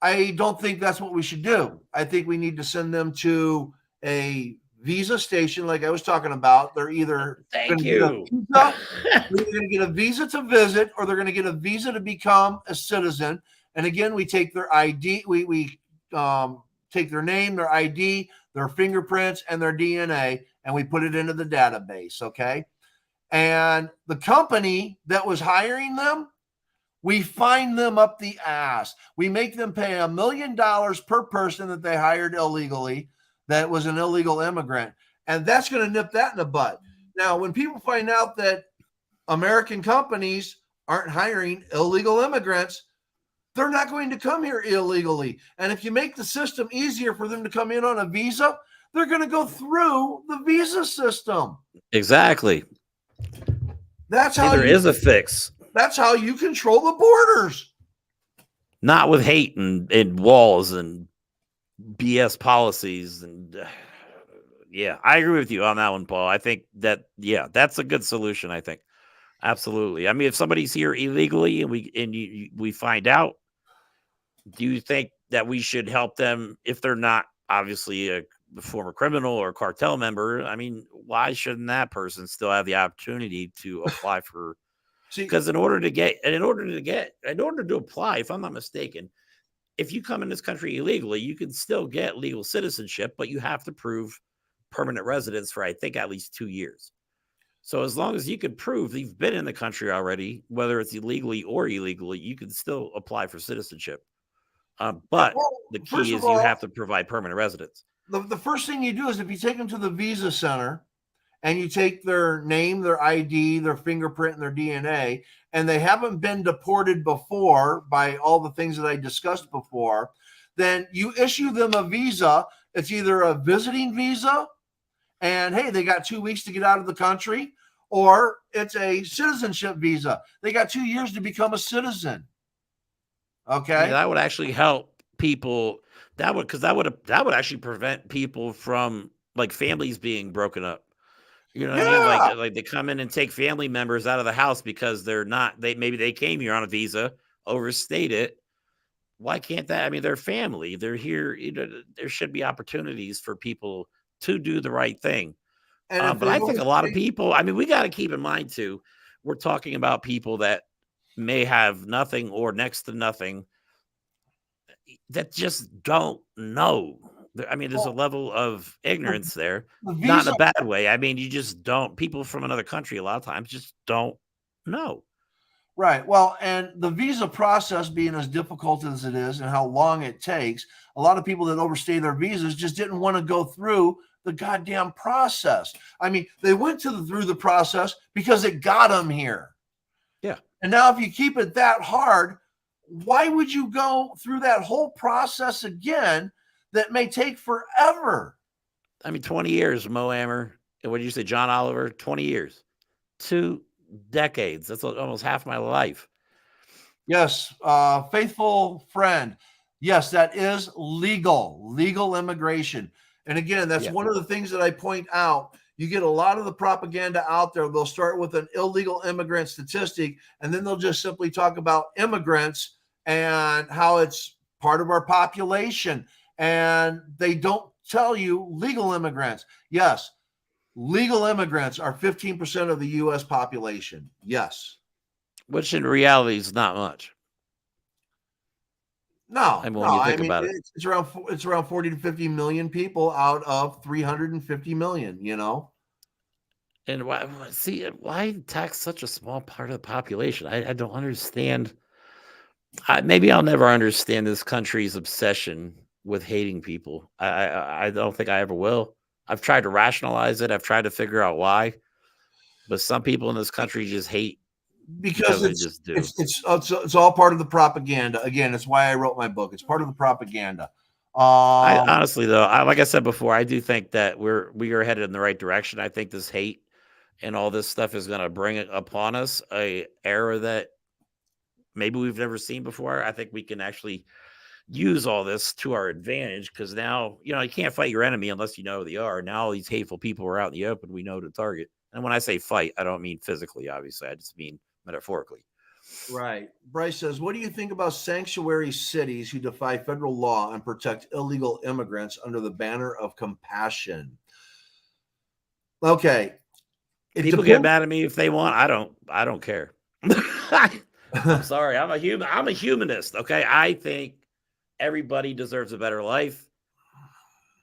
I don't think that's what we should do. I think we need to send them to a visa station, like I was talking about. They're either going to get a visa, they're going to get a visa to visit, or they're going to get a visa to become a citizen. And again, we take their ID, we take their name, their ID, their fingerprints, and their DNA, and we put it into the database. Okay. And the company that was hiring them, we fine them up the ass. We make them pay $1 million per person that they hired illegally, that was an illegal immigrant. And that's going to nip that in the butt. Now, when people find out that American companies aren't hiring illegal immigrants, they're not going to come here illegally. And if you make the system easier for them to come in on a visa, they're going to go through the visa system. Exactly. That's how there is a fix. That's how you control the borders. Not with hate and walls and BS policies. And yeah, I agree with you on that one, Paul. I think that, yeah, that's a good solution, I think. Absolutely. I mean, if somebody's here illegally and we find out, do you think that we should help them if they're not obviously a former criminal or cartel member? I mean, why shouldn't that person still have the opportunity to apply for? Because in order to apply, if I'm not mistaken, if you come in this country illegally, you can still get legal citizenship, but you have to prove permanent residence for, I think, at least 2 years. So as long as you can prove you've been in the country already, whether it's illegally or illegally, you can still apply for citizenship. But the key is you have to provide permanent residence. The first thing you do is if you take them to the visa center and you take their name, their ID, their fingerprint, and their DNA, and they haven't been deported before by all the things that I discussed before, then you issue them a visa. It's either a visiting visa, and hey, they got 2 weeks to get out of the country, or it's a citizenship visa. They got 2 years to become a citizen. Okay. Yeah, that would actually help people. That would actually prevent people from like families being broken up. You know what I mean? Like they come in and take family members out of the house because maybe they came here on a visa, overstayed it. Why can't that? I mean, they're family. They're here. There should be opportunities for people to do the right thing. And But I think a lot of people, I mean, we got to keep in mind too, we're talking about people that may have nothing or next to nothing that just don't know. I mean, there's a level of ignorance there, not in a bad way. I mean, you just don't, people from another country a lot of times just don't know. Right. Well, and the visa process being as difficult as it is and how long it takes, a lot of people that overstay their visas just didn't want to go through the goddamn process. I mean, they went through the process because it got them here. Yeah. And now if you keep it that hard, why would you go through that whole process again that may take forever? I mean, 20 years, Mo Amer. What did you say, John Oliver? 20 years. 2 decades. That's almost half my life. Yes, faithful friend. Yes, that is legal immigration. And again, that's one of the things that I point out. You get a lot of the propaganda out there. They'll start with an illegal immigrant statistic, and then they'll just simply talk about immigrants and how it's part of our population. And they don't tell you legal immigrants. Yes, legal immigrants are 15% of the U.S. population. Yes. Which in reality is not much. No, I mean, when you think about it, it's around 40 to 50 million people out of 350 million, you know. And why tax such a small part of the population? I don't understand. Maybe I'll never understand this country's obsession with hating people. I don't think I ever will. I've tried to rationalize it. I've tried to figure out why, but some people in this country just hate because they just do. It's all part of the propaganda. Again, it's why I wrote my book. It's part of the propaganda. I honestly, though, like I said before, I do think that we are headed in the right direction. I think this hate and all this stuff is going to bring upon us a era that maybe we've never seen before. I think we can actually use all this to our advantage because now, you can't fight your enemy unless you know who they are. Now all these hateful people are out in the open. We know to target. And when I say fight, I don't mean physically, obviously. I just mean metaphorically. Right. Bryce says, what do you think about sanctuary cities who defy federal law and protect illegal immigrants under the banner of compassion? Okay. People get mad at me if they want. I don't care. I'm sorry. I'm a humanist. Okay. I think everybody deserves a better life.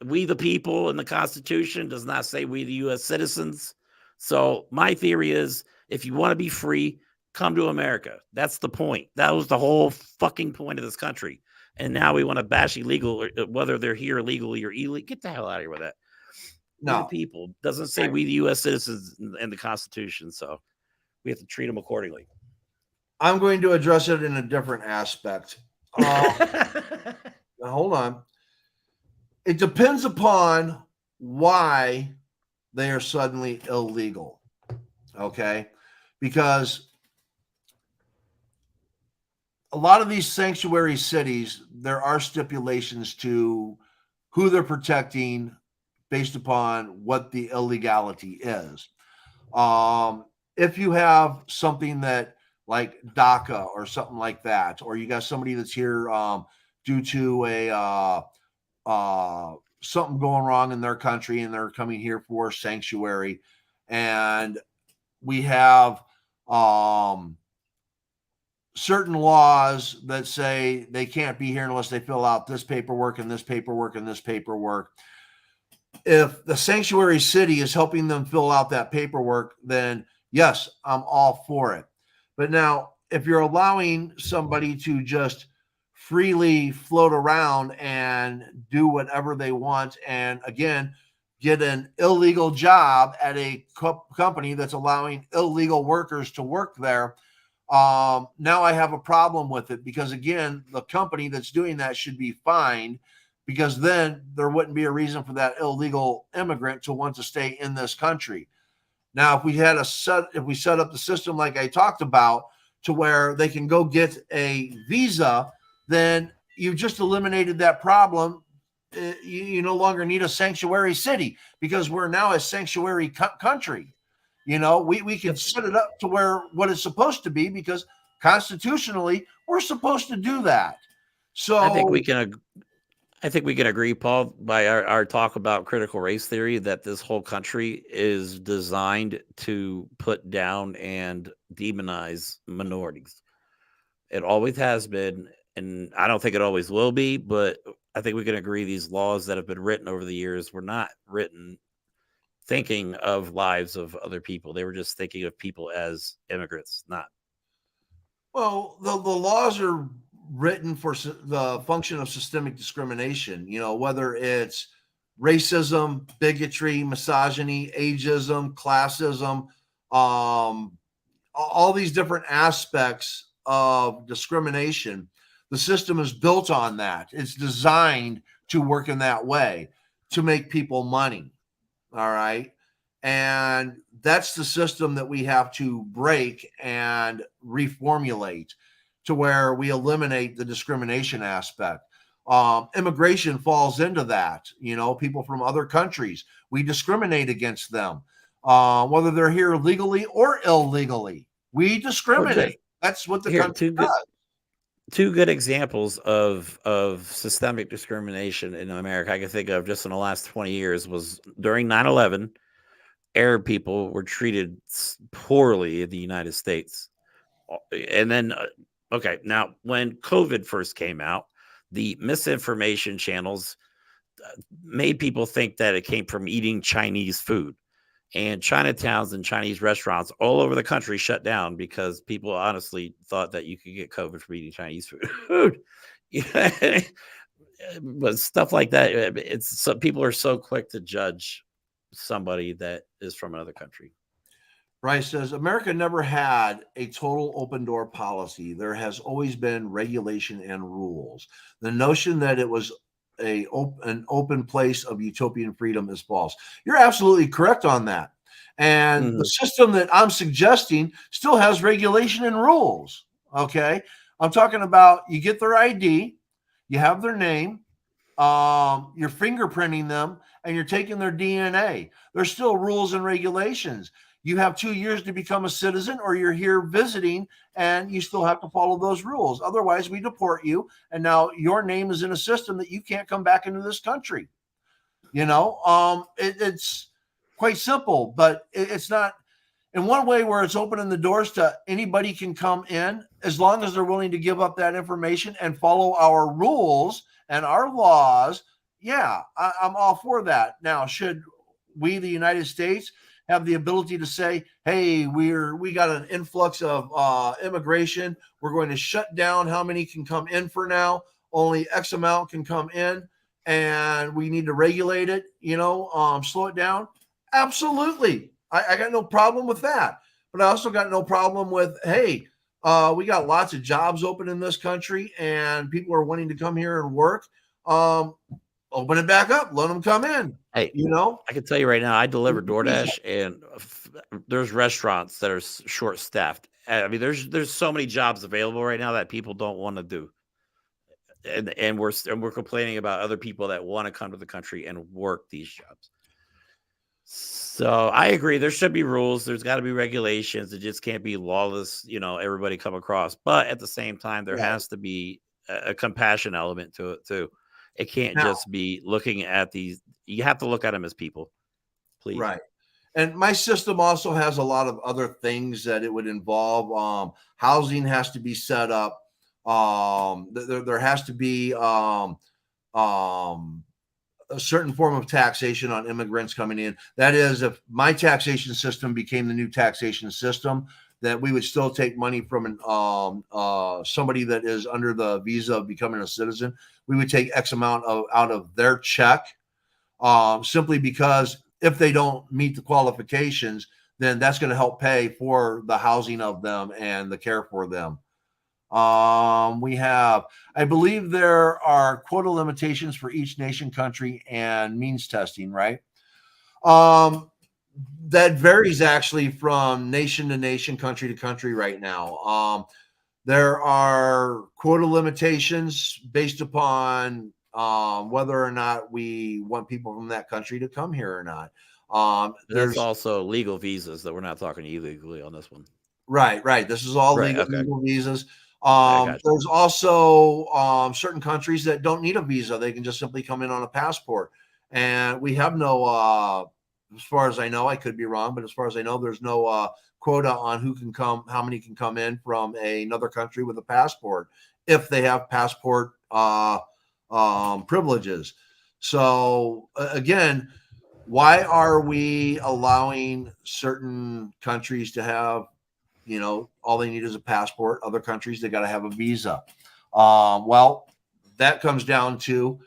We the people in the Constitution does not say we the U.S. citizens. So my theory is if you want to be free, come to America. That's the point. That was the whole fucking point of this country. And now we want to bash illegal, whether they're here legally or illegal. Get the hell out of here with that. No. We the people. Doesn't say we the U.S. citizens in the Constitution. So we have to treat them accordingly. I'm going to address it in a different aspect. Hold on. It depends upon why they are suddenly illegal. Okay? Because a lot of these sanctuary cities, there are stipulations to who they're protecting based upon what the illegality is. If you have something that like DACA or something like that, or you got somebody that's here due to a something going wrong in their country and they're coming here for sanctuary, and we have certain laws that say they can't be here unless they fill out this paperwork and this paperwork and this paperwork. If the sanctuary city is helping them fill out that paperwork, then yes, I'm all for it. But now, if you're allowing somebody to just freely float around and do whatever they want, and again, get an illegal job at a company that's allowing illegal workers to work there, now I have a problem with it because, again, the company that's doing that should be fined because then there wouldn't be a reason for that illegal immigrant to want to stay in this country. Now, if we set up the system like I talked about to where they can go get a visa, then you just eliminated that problem. You no longer need a sanctuary city because we're now a sanctuary country. We can set it up to where what it's supposed to be because constitutionally we're supposed to do that. So I think we can. I think we can agree, Paul, by our talk about critical race theory, that this whole country is designed to put down and demonize minorities. It always has been, and I don't think it always will be, but I think we can agree these laws that have been written over the years were not written thinking of lives of other people. They were just thinking of people as immigrants, not. Well, the laws are written for the function of systemic discrimination, whether it's racism, bigotry, misogyny, ageism, classism, all these different aspects of discrimination. The system is built on that. It's designed to work in that way to make people money. All right. And that's the system that we have to break and reformulate to where we eliminate the discrimination aspect. Immigration falls into that. People from other countries, we discriminate against them, whether they're here legally or illegally. We discriminate. That's what the country does. Two good examples of systemic discrimination in America I can think of just in the last 20 years was during 9/11. Arab people were treated poorly in the United States. And then, okay, now when COVID first came out, the misinformation channels made people think that it came from eating Chinese food. And Chinatowns and Chinese restaurants all over the country shut down because people honestly thought that you could get COVID from eating Chinese food. But stuff like that, it's so people are so quick to judge somebody that is from another country. Bryce says America never had a total open door policy. There has always been regulation and rules. The notion that it was an open place of utopian freedom is false. You're absolutely correct on that. And the system that I'm suggesting still has regulation and rules. Okay. I'm talking about you get their ID, you have their name, you're fingerprinting them, and you're taking their DNA. There's still rules and regulations. You have 2 years to become a citizen, or you're here visiting, and you still have to follow those rules. Otherwise, we deport you, and now your name is in a system that you can't come back into this country. It's quite simple, but it's not in one way where it's opening the doors to anybody can come in as long as they're willing to give up that information and follow our rules and our laws. Yeah, I'm all for that. Now, should we, the United States, have the ability to say, hey, we got an influx of immigration. We're going to shut down how many can come in for now. Only X amount can come in, and we need to regulate it, slow it down. Absolutely. I got no problem with that. But I also got no problem with, hey, we got lots of jobs open in this country and people are wanting to come here and work. Open it back up, let them come in. Hey, I can tell you right now, I deliver DoorDash, and there's restaurants that are short staffed. I mean, there's so many jobs available right now that people don't want to do, and we're complaining about other people that want to come to the country and work these jobs. So I agree, there should be rules. There's got to be regulations. It just can't be lawless. Everybody come across, but at the same time, there has to be a compassion element to it too. It can't just be looking at these. You have to look at them as people, please. Right. And my system also has a lot of other things that it would involve. Housing has to be set up. There has to be a certain form of taxation on immigrants coming in. That is, if my taxation system became the new taxation system, that we would still take money from somebody that is under the visa of becoming a citizen. We would take X amount out of their check, simply because if they don't meet the qualifications, then that's going to help pay for the housing of them and the care for them. I believe there are quota limitations for each nation, country, and means testing, right? That varies actually from nation to nation, country to country right now. There are quota limitations based upon whether or not we want people from that country to come here or not. There's also legal visas that we're not talking illegally on this one. Right. This is all legal visas. gotcha. There's also certain countries that don't need a visa. They can just simply come in on a passport. And we have no, as far as I know, I could be wrong, but as far as I know, there's no quota on who can come, how many can come in from another country with a passport if they have passport privileges. So again, why are we allowing certain countries to have, all they need is a passport? Other countries, they got to have a visa. Well, that comes down to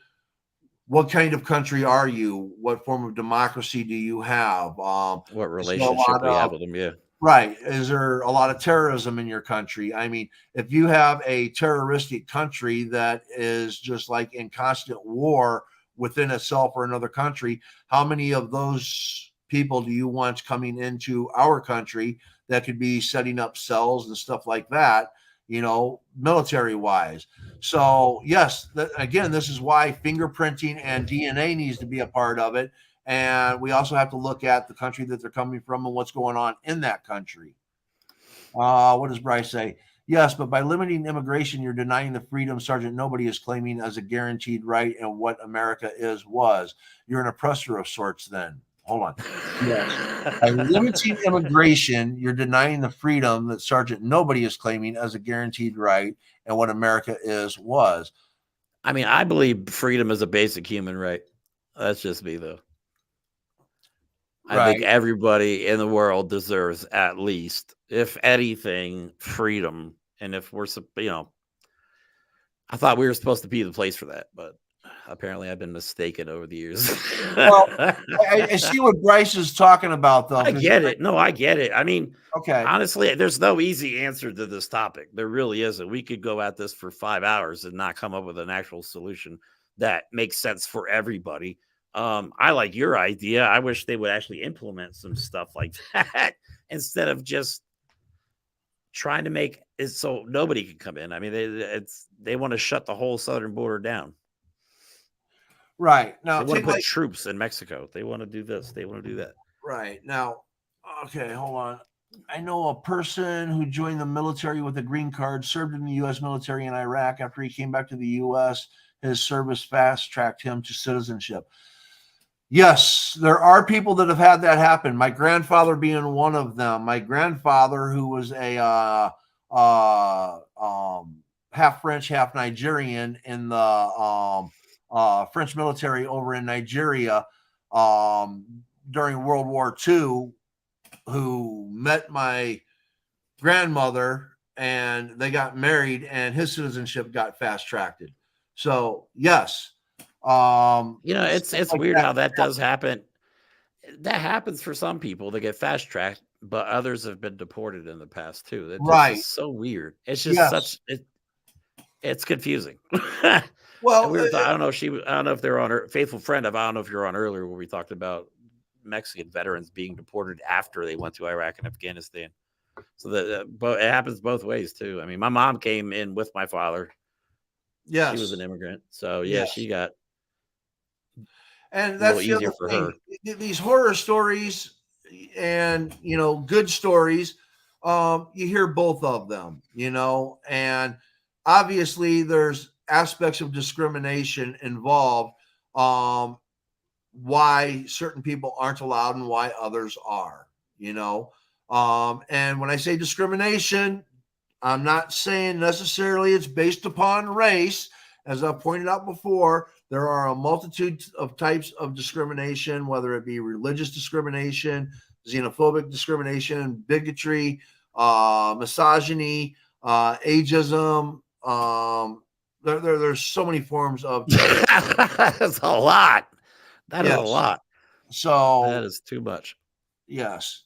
what kind of country are you? What form of democracy do you have? What relationship we have with them? Yeah. Right. Is there a lot of terrorism in your country? I mean, if you have a terroristic country that is just like in constant war within itself or another country, how many of those people do you want coming into our country that could be setting up cells and stuff like that, military wise? So yes, again, this is why fingerprinting and DNA needs to be a part of it. And we also have to look at the country that they're coming from and what's going on in that country. What does Bryce say? Yes, but by limiting immigration, you're denying the freedom Sergeant Nobody is claiming as a guaranteed right, and what America was. You're an oppressor of sorts then. Hold on. Yes. By limiting immigration, you're denying the freedom that Sergeant Nobody is claiming as a guaranteed right, and what America was. I mean, I believe freedom is a basic human right. That's just me, though. I think everybody in the world deserves at least, if anything, freedom. And if we're, I thought we were supposed to be the place for that, but apparently I've been mistaken over the years. Well, I see what Bryce is talking about, though. I get it. No, I get it. I mean, okay. Honestly, there's no easy answer to this topic. There really isn't. We could go at this for 5 hours and not come up with an actual solution that makes sense for everybody. I like your idea. I wish they would actually implement some stuff like that instead of just trying to make it so nobody can come in. I mean, they want to shut the whole southern border down. Right. Now they want to put troops in Mexico. They want to do this. They want to do that. Right. Now, okay, hold on. I know a person who joined the military with a green card, served in the U.S. military in Iraq. After he came back to the U.S., his service fast-tracked him to citizenship. Yes, there are people that have had that happen. My grandfather being one of them. My grandfather, who was a half French, half Nigerian in the French military over in Nigeria during World War II, who met my grandmother and they got married and his citizenship got fast-tracked. So, yes. It's like weird how that does happen. That happens for some people. They get fast tracked, but others have been deported in the past too. Right. Is so weird. It's just it's confusing. Well, I don't know if they're on her faithful friend. I don't know if you're on earlier where we talked about Mexican veterans being deported after they went to Iraq and Afghanistan. So it happens both ways too. I mean, my mom came in with my father. Yes, she was an immigrant. So she got. And that's the other thing. These horror stories and, good stories, you hear both of them, and obviously there's aspects of discrimination involved, why certain people aren't allowed and why others are, and when I say discrimination, I'm not saying necessarily it's based upon race. As I pointed out before, there are a multitude of types of discrimination, whether it be religious discrimination, xenophobic discrimination, bigotry, misogyny, ageism. There's so many forms of. That's a lot. That is a lot. So that is too much. Yes.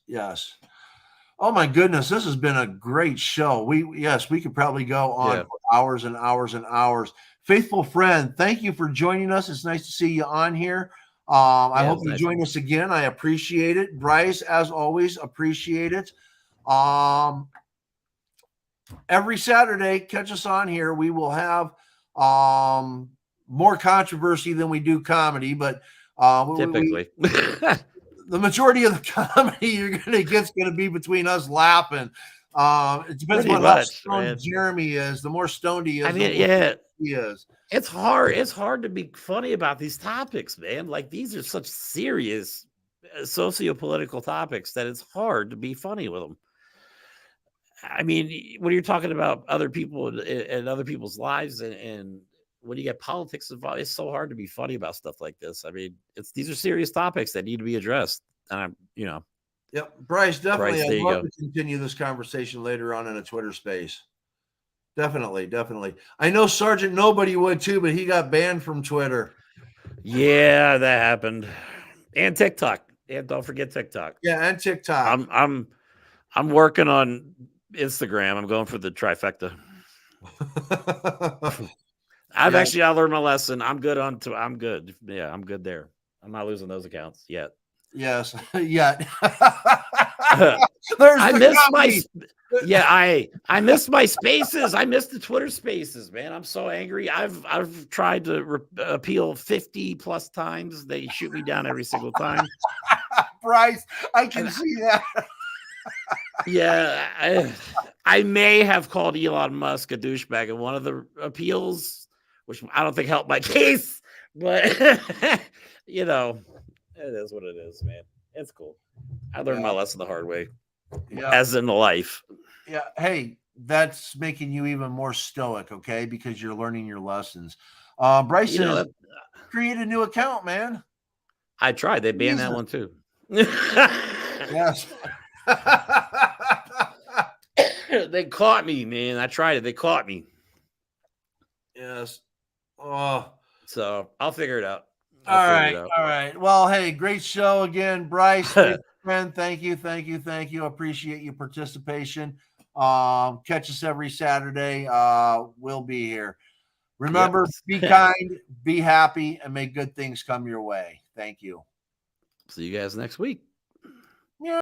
Oh my goodness, this has been a great show. We could probably go on for hours and hours and hours. Faithful friend, thank you for joining us. It's nice to see you on here. I hope you join us again. I appreciate it. Bryce, as always, appreciate it. Every Saturday, catch us on here. We will have more controversy than we do comedy, but typically. The majority of the comedy you're going to get is going to be between us laughing. It depends Pretty on how much, stoned man. Jeremy is. The more stoned he is, I the mean, more yeah, he is. it's hard. It's hard to be funny about these topics, man. Like these are such serious socio-political topics that it's hard to be funny with them. I mean, when you're talking about other people and other people's lives, and when you get politics involved, it's so hard to be funny about stuff like this. I mean, these are serious topics that need to be addressed. And Yep, Bryce, definitely. Bryce, there I'd you love go. to continue this conversation later on in a Twitter space. Definitely, definitely. I know Sergeant Nobody would too, but he got banned from Twitter. Yeah, that happened. And TikTok. And don't forget TikTok. Yeah, and TikTok. I'm working on Instagram. I'm going for the trifecta. I learned my lesson. I'm good. Yeah, I'm good there. I'm not losing those accounts yet. Yes, yet. I missed my spaces. I missed the Twitter spaces, man. I'm so angry. I've tried to appeal 50 plus times. They shoot me down every single time. Bryce, I can see that. Yeah, I may have called Elon Musk a douchebag in one of the appeals, which I don't think helped my case, but you know, it is what it is, man. It's cool. I learned my lesson the hard way, as in life. Yeah. Hey, that's making you even more stoic, okay? Because you're learning your lessons. Bryce says, create a new account, man. I tried. They banned that one too. Yes. They caught me, man. I tried it. They caught me. Yes. Oh. So I'll figure it out. All right. Well, hey, great show again, Bryce. Friend, thank you. Appreciate your participation. Catch us every Saturday. We'll be here. Remember, be kind, be happy, and may good things come your way. Thank you. See you guys next week.